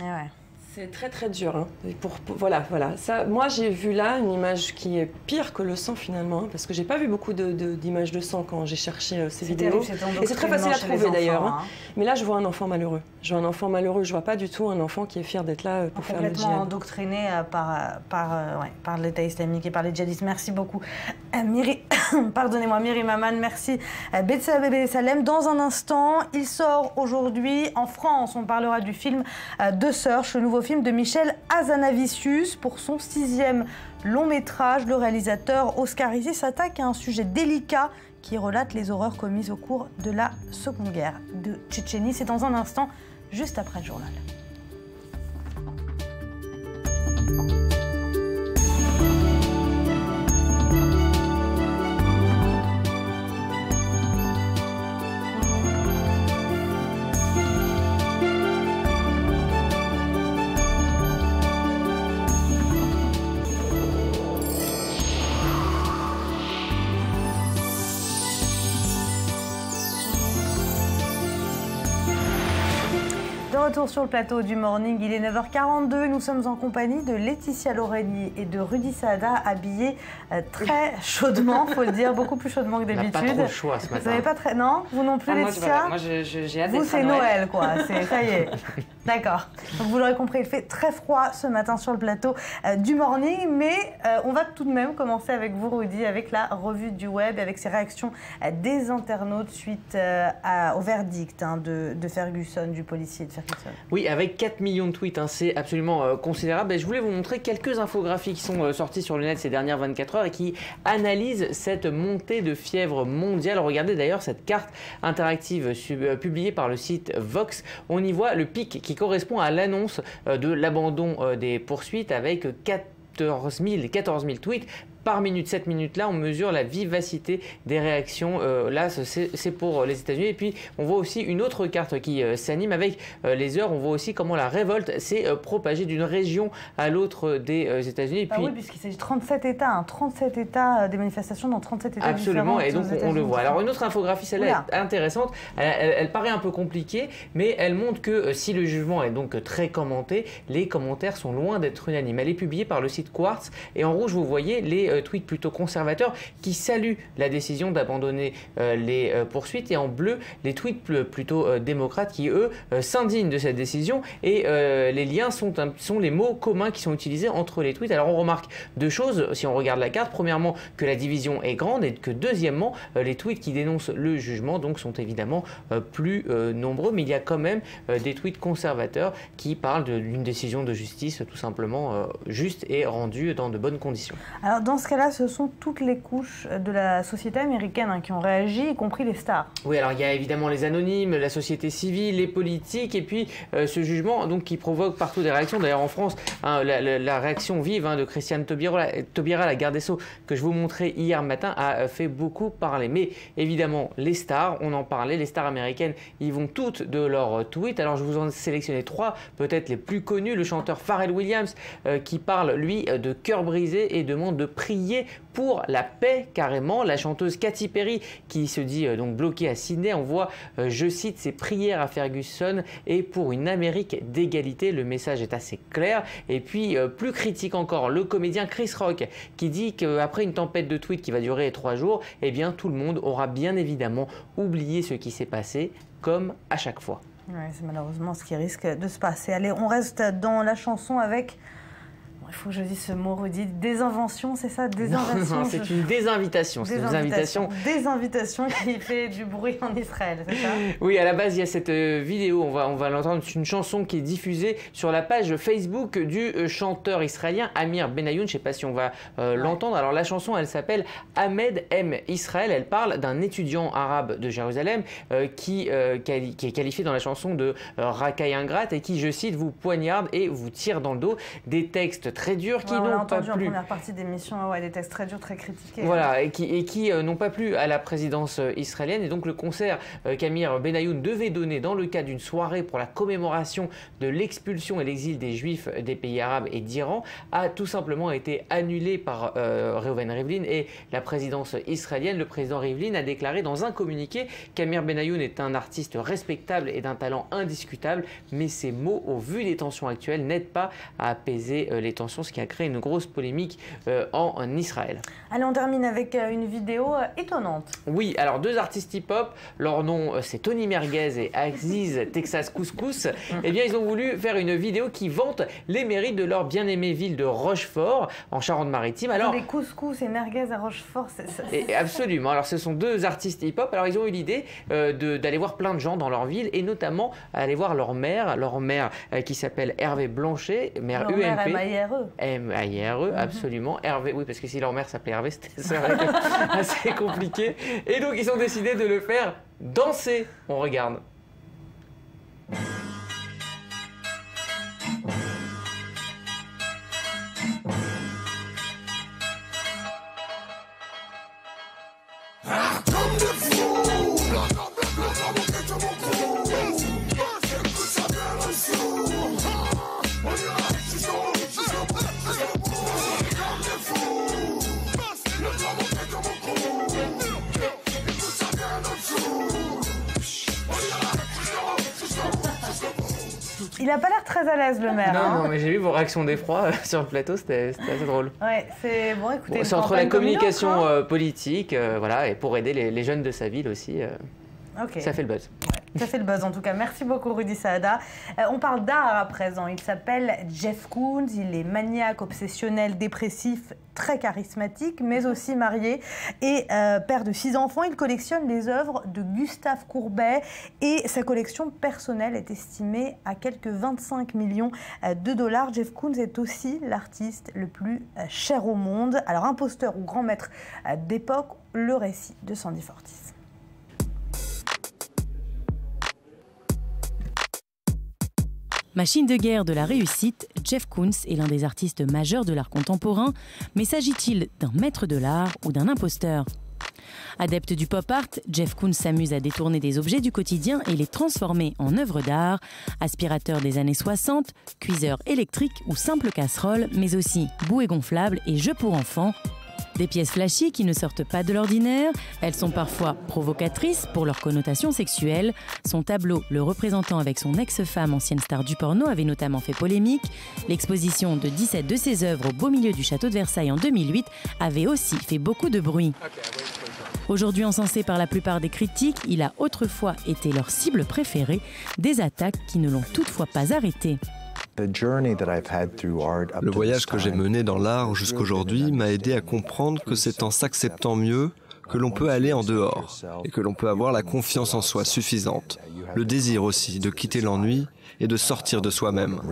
Et ouais. C'est très très dur. Hein. Et voilà. Ça, moi j'ai vu là une image qui est pire que le sang finalement, parce que j'ai pas vu beaucoup d'images de sang quand j'ai cherché ces vidéos. Et c'est très facile à trouver d'ailleurs. Hein. Mais là je vois un enfant malheureux. Je vois un enfant malheureux. Je vois pas du tout un enfant qui est fier d'être là pour faire le djihad. Complètement endoctriné par l'État islamique et par les djihadistes. Merci beaucoup. Pardonnez-moi, Myri Maman, merci. Betsa Bébé Salem, dans un instant, il sort aujourd'hui en France. On parlera du film Deux Sœurs, le nouveau film de Michel Hazanavicius pour son 6e long métrage. Le réalisateur oscarisé s'attaque à un sujet délicat qui relate les horreurs commises au cours de la Seconde Guerre de Tchétchénie. C'est dans un instant, juste après le journal. Retour sur le plateau du Morning, il est 9h42, nous sommes en compagnie de Laetitia Lorraini et de Rudy Saada, habillés très chaudement, faut le dire, beaucoup plus chaudement que d'habitude. On n'a pas trop le choix ce matin. Vous n'avez pas très... Non, vous non plus, Laetitia? Moi j'ai hâte d'être Vous c'est Noël quoi, ça y est. D'accord. Donc vous l'aurez compris, il fait très froid ce matin sur le plateau du Morning, mais on va tout de même commencer avec vous Rudy, avec la revue du web, avec ces réactions des internautes suite au verdict de Ferguson, du policier de Ferguson. Oui, avec 4 millions de tweets, c'est absolument considérable. Et je voulais vous montrer quelques infographies qui sont sorties sur le net ces dernières 24 heures et qui analysent cette montée de fièvre mondiale. Regardez d'ailleurs cette carte interactive publiée par le site Vox. On y voit le pic qui correspond à l'annonce de l'abandon des poursuites avec 14 000 tweets par minute. 7 minutes là, on mesure la vivacité des réactions. Là, c'est pour les États-Unis. Et puis, on voit aussi une autre carte qui s'anime avec les heures. On voit aussi comment la révolte s'est propagée d'une région à l'autre des États-Unis. Oui, puisqu'il s'agit de 37 États, 37 États, des manifestations dans 37 États absolument, différents. Et donc on le voit. Alors, une autre infographie, celle-là est intéressante. Elle paraît un peu compliquée, mais elle montre que si le jugement est donc très commenté, les commentaires sont loin d'être unanimes. Elle est publiée par le site Quartz. Et en rouge, vous voyez les tweets plutôt conservateurs qui saluent la décision d'abandonner les poursuites, et en bleu les tweets plutôt démocrates qui eux s'indignent de cette décision. Et les liens sont les mots communs qui sont utilisés entre les tweets. Alors on remarque deux choses si on regarde la carte. Premièrement, que la division est grande, et que deuxièmement, les tweets qui dénoncent le jugement donc sont évidemment plus nombreux, mais il y a quand même des tweets conservateurs qui parlent d'une décision de justice tout simplement juste et rendue dans de bonnes conditions. Alors dans ce cas-là, ce sont toutes les couches de la société américaine qui ont réagi, y compris les stars. Oui, alors il y a évidemment les anonymes, la société civile, les politiques, et puis ce jugement donc, qui provoque partout des réactions. D'ailleurs en France, la réaction vive de Christiane Taubira, la garde des Sceaux, que je vous montrais hier matin, a fait beaucoup parler. Mais évidemment, les stars, on en parlait, les stars américaines, ils vont toutes de leurs tweets. Alors je vous en ai sélectionné 3, peut-être les plus connus. Le chanteur Pharrell Williams qui parle, lui, de cœur brisé et demande de prison prier pour la paix carrément. La chanteuse Katy Perry qui se dit donc bloquée à Sydney envoie, je cite, ses prières à Ferguson et pour une Amérique d'égalité. Le message est assez clair. Et puis plus critique encore, le comédien Chris Rock qui dit qu'après une tempête de tweets qui va durer 3 jours, eh bien tout le monde aura bien évidemment oublié ce qui s'est passé, comme à chaque fois. Ouais, c'est malheureusement ce qui risque de se passer. Allez, on reste dans la chanson avec... Il faut que je dise ce mot, Rudy. Désinvention, c'est ça? Désinvention. Non, c'est une désinvitation. C'est une invitation. Désinvitation qui fait du bruit en Israël, c'est ça? Oui, à la base, il y a cette vidéo, on va l'entendre, c'est une chanson qui est diffusée sur la page Facebook du chanteur israélien Amir Benayoun. Je ne sais pas si on va l'entendre. Alors la chanson, elle s'appelle Ahmed M. Israël. Elle parle d'un étudiant arabe de Jérusalem qui est qualifié dans la chanson de racaille ingrate et qui, je cite, vous poignarde et vous tire dans le dos. Des textes très durs qui n'ont pas plu. En première partie d'émission, des textes très durs, très critiqués. Voilà, et qui n'ont pas plu à la présidence israélienne. Et donc le concert qu'Amir Benayoun devait donner dans le cadre d'une soirée pour la commémoration de l'expulsion et l'exil des Juifs des pays arabes et d'Iran a tout simplement été annulé par Reuven Rivlin et la présidence israélienne. Le président Rivlin a déclaré dans un communiqué qu'Amir Benayoun est un artiste respectable et d'un talent indiscutable, mais ces mots, au vu des tensions actuelles, n'aident pas à apaiser les tensions, ce qui a créé une grosse polémique en Israël. Allez, on termine avec une vidéo étonnante. Oui, alors 2 artistes hip-hop, leur nom c'est Tony Merguez et Aziz Texas Couscous. Eh bien, ils ont voulu faire une vidéo qui vante les mérites de leur bien-aimée ville de Rochefort, en Charente-Maritime. Alors, les couscous et merguez à Rochefort, et absolument. Alors, ce sont 2 artistes hip-hop. Alors, ils ont eu l'idée d'aller voir plein de gens dans leur ville et notamment aller voir leur maire qui s'appelle Hervé Blanchet, maire UMP. M-A-I-R-E. M-A-I-R-E, absolument. Hervé, oui, parce que si leur mère s'appelait Hervé, c'était assez compliqué. Et donc, ils ont décidé de le faire danser. On regarde. Il n'a pas l'air très à l'aise, le maire. Non, mais j'ai vu vos réactions d'effroi sur le plateau, c'était assez drôle. Ouais, c'est bon, écoutez. C'est entre la communication politique, voilà, et pour aider les jeunes de sa ville aussi. Ça fait le buzz. Ouais, ça fait le buzz en tout cas. Merci beaucoup Rudy Saada. On parle d'art à présent. Il s'appelle Jeff Koons. Il est maniaque, obsessionnel, dépressif, très charismatique, mais aussi marié et père de 6 enfants. Il collectionne les œuvres de Gustave Courbet et sa collection personnelle est estimée à quelques 25 millions de dollars. Jeff Koons est aussi l'artiste le plus cher au monde. Alors imposteur ou grand maître d'époque, le récit de Sandy Fortis. Machine de guerre de la réussite, Jeff Koons est l'un des artistes majeurs de l'art contemporain, mais s'agit-il d'un maître de l'art ou d'un imposteur ? Adepte du pop art, Jeff Koons s'amuse à détourner des objets du quotidien et les transformer en œuvres d'art, aspirateur des années 60, cuiseur électrique ou simple casserole, mais aussi bouée gonflable et jeux pour enfants. Des pièces flashy qui ne sortent pas de l'ordinaire, elles sont parfois provocatrices pour leur connotation sexuelle. Son tableau, le représentant avec son ex-femme, ancienne star du porno, avait notamment fait polémique. L'exposition de 17 de ses œuvres au beau milieu du château de Versailles en 2008 avait aussi fait beaucoup de bruit. Aujourd'hui encensé par la plupart des critiques, il a autrefois été leur cible préférée, des attaques qui ne l'ont toutefois pas arrêté. Le voyage que j'ai mené dans l'art jusqu'aujourd'hui m'a aidé à comprendre que c'est en s'acceptant mieux que l'on peut aller en dehors et que l'on peut avoir la confiance en soi suffisante, le désir aussi de quitter l'ennui et de sortir de soi-même.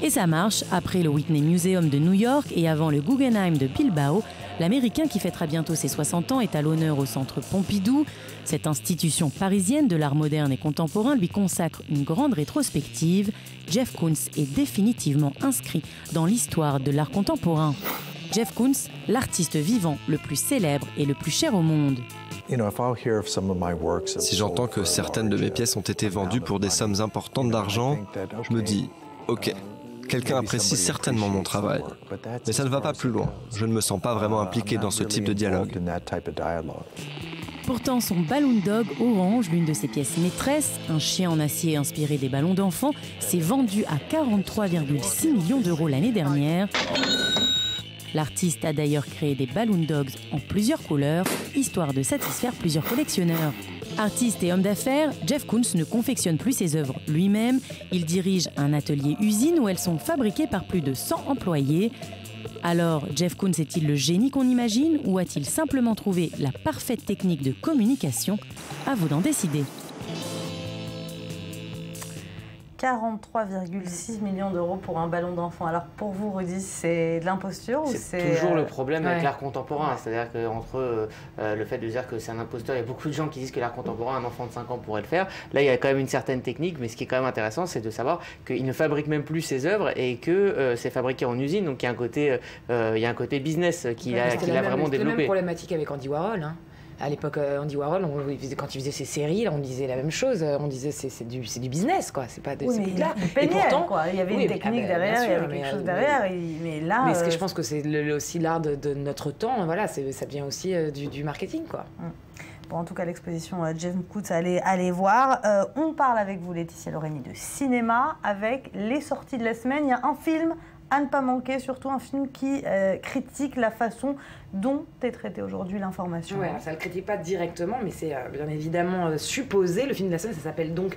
Et ça marche. Après le Whitney Museum de New York et avant le Guggenheim de Bilbao, l'Américain qui fêtera bientôt ses 60 ans est à l'honneur au Centre Pompidou. Cette institution parisienne de l'art moderne et contemporain lui consacre une grande rétrospective. Jeff Koons est définitivement inscrit dans l'histoire de l'art contemporain. Jeff Koons, l'artiste vivant le plus célèbre et le plus cher au monde. Si j'entends que certaines de mes pièces ont été vendues pour des sommes importantes d'argent, je me dis, ok, Quelqu'un apprécie certainement mon travail. Mais ça ne va pas plus loin. Je ne me sens pas vraiment impliqué dans ce type de dialogue. Pourtant, son Balloon Dog Orange, l'une de ses pièces maîtresses, un chien en acier inspiré des ballons d'enfants, s'est vendu à 43,6 millions d'euros l'année dernière. L'artiste a d'ailleurs créé des Balloon Dogs en plusieurs couleurs, histoire de satisfaire plusieurs collectionneurs. Artiste et homme d'affaires, Jeff Koons ne confectionne plus ses œuvres lui-même. Il dirige un atelier-usine où elles sont fabriquées par plus de 100 employés. Alors, Jeff Koons est-il le génie qu'on imagine ou a-t-il simplement trouvé la parfaite technique de communication? À vous d'en décider. 43,6 millions d'euros pour un ballon d'enfant. Alors pour vous, Rudy, c'est de l'imposture ou c'est toujours le problème avec l'art contemporain. C'est-à-dire qu'entre le fait de dire que c'est un imposteur, il y a beaucoup de gens qui disent que l'art contemporain, un enfant de 5 ans pourrait le faire. Là, il y a quand même une certaine technique, mais ce qui est quand même intéressant, c'est de savoir qu'il ne fabrique même plus ses œuvres et que c'est fabriqué en usine. Donc il y a un côté business qu'il a vraiment développé. C'était la même problématique avec Andy Warhol. À l'époque, Andy Warhol, quand il faisait ses séries, on disait la même chose. On disait c'est du business, quoi. C'est pas de là. Et pourtant, quoi. Il y avait une technique derrière, il y avait quelque chose derrière. Mais là, mais je pense que c'est aussi l'art de notre temps. Voilà, ça vient aussi du marketing, quoi. Bon, en tout cas, l'exposition Jeff Koons, allez voir. On parle avec vous, Laetitia Loreni, de cinéma avec les sorties de la semaine. Il y a un film à ne pas manquer, surtout un film qui critique la façon dont est traitée aujourd'hui l'information. Ouais, ça ne le critique pas directement, mais c'est bien évidemment supposé. Le film de la semaine, ça s'appelle donc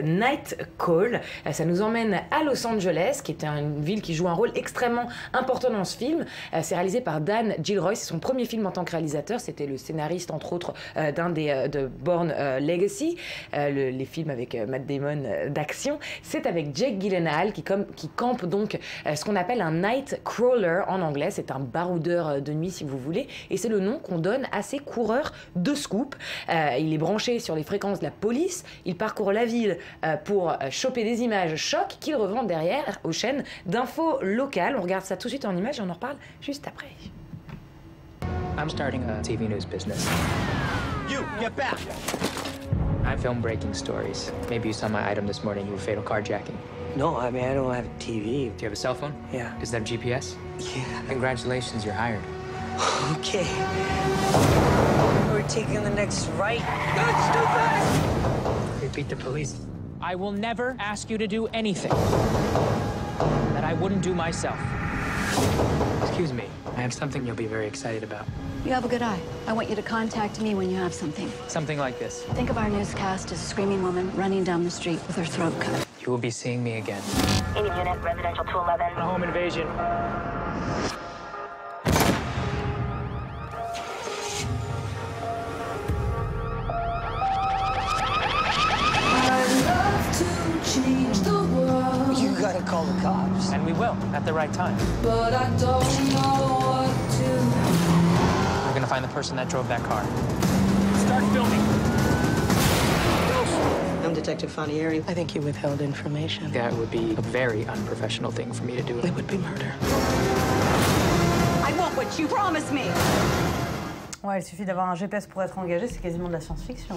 Night Call. Ça nous emmène à Los Angeles, qui est une ville qui joue un rôle extrêmement important dans ce film. C'est réalisé par Dan Gilroy. C'est son premier film en tant que réalisateur. C'était le scénariste, entre autres, de Bourne Legacy, les films avec Matt Damon d'action. C'est avec Jake Gyllenhaal qui campe donc ce qu'on appelle un night crawler en anglais. C'est un baroudeur de nuit, si vous voulez, et c'est le nom qu'on donne à ces coureurs de scoop. Il est branché sur les fréquences de la police, il parcourt la ville pour choper des images chocs qu'il revend derrière aux chaînes d'infos locales. On regarde ça tout de suite en images et on en reparle juste après. I'm starting a TV news business. You, get back! I film breaking stories. Maybe you saw my item this morning, you were fatal carjacking. No, I mean, I don't have a TV. Do you have a cell phone? Yeah. Does it have GPS? Yeah. Congratulations, you're hired. Okay. We're taking the next right. That's too fast! Repeat the police. I will never ask you to do anything that I wouldn't do myself. Excuse me, I have something you'll be very excited about. You have a good eye. I want you to contact me when you have something. Something like this. Think of our newscast as a screaming woman running down the street with her throat cut. You will be seeing me again. Any unit, residential 211. A home invasion. You gotta call the cops. And we will, at the right time. But I don't know what to. We're gonna find the person that drove that car. Start filming. I'm Detective Fanieri. I think you withheld information. That would be a very unprofessional thing for me to do. It would be murder. I want what you promised me. Ouais, il suffit d'avoir un GPS pour être engagé, c'est quasiment de la science-fiction.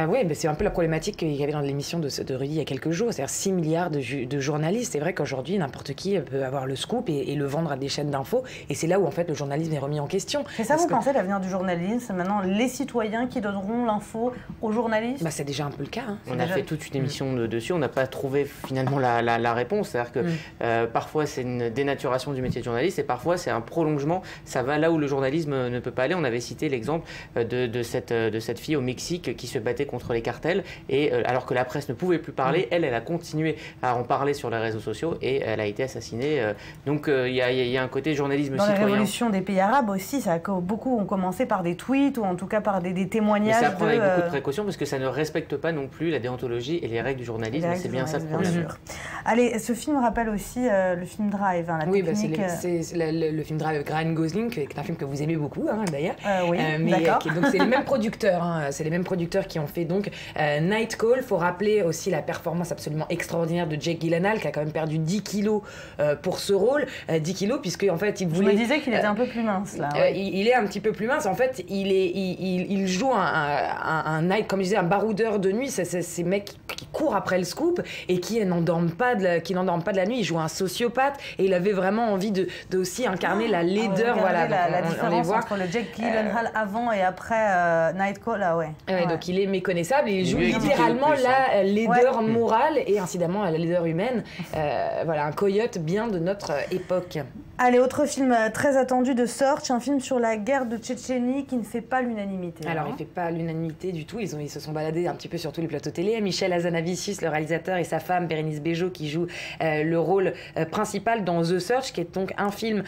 Oui, c'est un peu la problématique qu'il y avait dans l'émission de Rudy il y a quelques jours, c'est-à-dire 6 milliards de journalistes. C'est vrai qu'aujourd'hui, n'importe qui peut avoir le scoop et le vendre à des chaînes d'infos, et c'est là où en fait le journalisme est remis en question. Et ça, vous pensez, l'avenir du journalisme, c'est maintenant les citoyens qui donneront l'info aux journalistes? C'est déjà un peu le cas. Hein. On a fait toute une émission dessus, on n'a pas trouvé finalement la réponse. C'est-à-dire que parfois c'est une dénaturation du métier de journaliste et parfois c'est un prolongement, ça va là où le journalisme ne peut pas aller. On avait cité l'exemple de cette fille au Mexique qui se battait contre les cartels et alors que la presse ne pouvait plus parler, elle a continué à en parler sur les réseaux sociaux et elle a été assassinée. Donc il y a un côté journalisme citoyen. Dans la révolution des pays arabes aussi, beaucoup ont commencé par des tweets ou en tout cas par des témoignages. Mais ça prend avec beaucoup de précautions parce que ça ne respecte pas non plus la déontologie et les règles du journalisme. C'est bien ça le problème. Allez, ce film rappelle aussi le film Drive, la technique. C'est le film Drive avec Ryan Gosling, qui est un film que vous aimez beaucoup d'ailleurs. Oui. Donc c'est les mêmes producteurs, hein, c'est les mêmes producteurs qui ont fait donc Night Call. Faut rappeler aussi la performance absolument extraordinaire de Jake Gyllenhaal qui a quand même perdu 10 kilos pour ce rôle, 10 kilos puisque en fait il voulait. Je me disais qu'il était un peu plus mince là. Il est un petit peu plus mince. En fait, il joue un night, comme je disais, un baroudeur de nuit. C'est ces mecs qui courent après le scoop et qui n'endorment pas de la nuit. Il joue un sociopathe et il avait vraiment envie de aussi incarner la laideur. Voilà, la différence entre le Jake Gyllenhaal avant et après Night Call, là, donc il est méconnaissable et il joue littéralement la laideur morale et incidemment la laideur humaine. Voilà, un coyote bien de notre époque. Allez, autre film très attendu de Search, un film sur la guerre de Tchétchénie qui ne fait pas l'unanimité. Alors, il ne fait pas l'unanimité du tout. Ils se sont baladés un petit peu sur tous les plateaux télé. Michel Hazanavicius, le réalisateur, et sa femme, Bérénice Bejo, qui joue le rôle principal dans The Search, qui est donc un film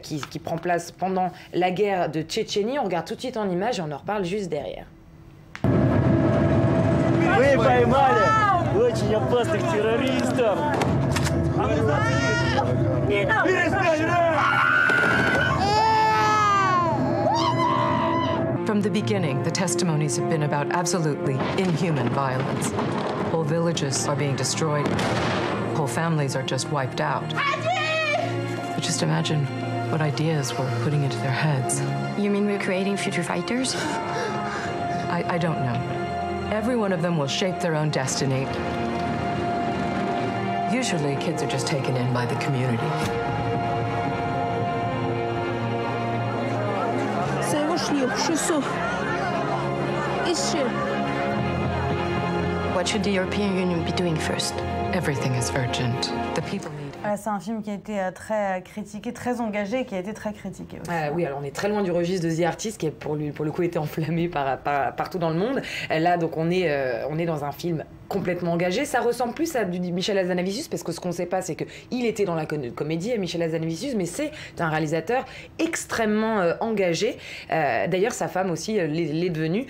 qui prend place pendant la guerre de Tchétchénie. On regarde tout de suite en image et on en reparle juste derrière. Вы поймали очень опасных террористов. From the beginning, the testimonies have been about absolutely inhuman violence. Whole villages are being destroyed. Whole families are just wiped out. But just imagine what ideas we're putting into their heads. You mean we're creating future fighters? I don't know. Every one of them will shape their own destiny. Usually, kids are just taken in by the community. What should the European Union be doing first? Everything is urgent. The people need. C'est un film qui a été très critiqué, très engagé, qui a été très critiqué aussi. Oui, alors on est très loin du registre de The Artist, qui a pour le coup été enflammé partout dans le monde. Là, donc on est dans un film complètement engagé. Ça ressemble plus à du Michel Hazanavicius, parce que ce qu'on ne sait pas, c'est qu'il était dans la comédie, Michel Hazanavicius, mais c'est un réalisateur extrêmement engagé. D'ailleurs, sa femme aussi l'est devenue.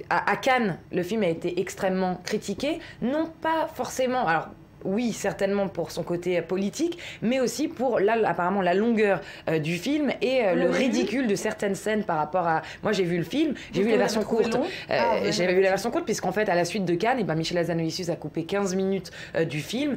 À Cannes, le film a été extrêmement critiqué, non pas forcément... Alors, oui, certainement pour son côté politique, mais aussi pour, apparemment, la longueur du film et le ridicule de certaines scènes par rapport à... Moi, j'ai vu le film, j'ai vu la version courte. J'avais vu la version courte, puisqu'en fait, à la suite de Cannes, Michel Hazanavicius a coupé 15 minutes du film.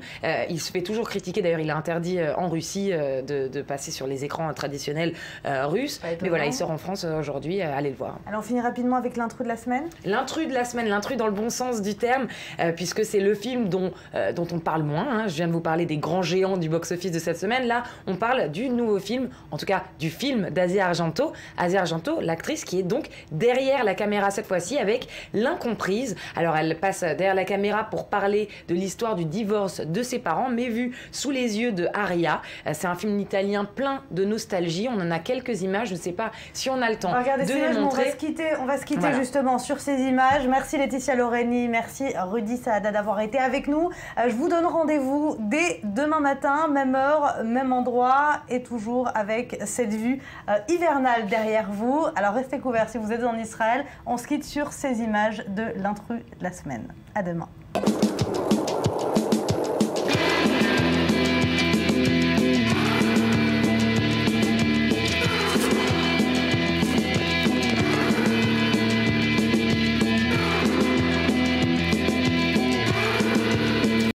Il se fait toujours critiquer. D'ailleurs, il a interdit en Russie de passer sur les écrans traditionnels russes. Mais voilà, il sort en France aujourd'hui. Allez le voir. Alors, on finit rapidement avec l'intrus de la semaine. L'intrus de la semaine, l'intrus dans le bon sens du terme, puisque c'est le film dont on parle moins, hein. Je viens de vous parler des grands géants du box-office de cette semaine. Là, on parle du nouveau film, en tout cas du film d'Asia Argento. Asia Argento, l'actrice qui est donc derrière la caméra cette fois-ci avec L'Incomprise. Alors, elle passe derrière la caméra pour parler de l'histoire du divorce de ses parents, mais vu sous les yeux de Aria. C'est un film italien plein de nostalgie. On en a quelques images. Je ne sais pas si on a le temps de les montrer. On va se quitter justement sur ces images. Merci Laetitia Loreni, merci Rudy Saada d'avoir été avec nous. Je vous donne rendez-vous dès demain matin, même heure, même endroit et toujours avec cette vue hivernale derrière vous. Alors restez couverts si vous êtes en Israël. On se quitte sur ces images de l'intrus de la semaine. À demain.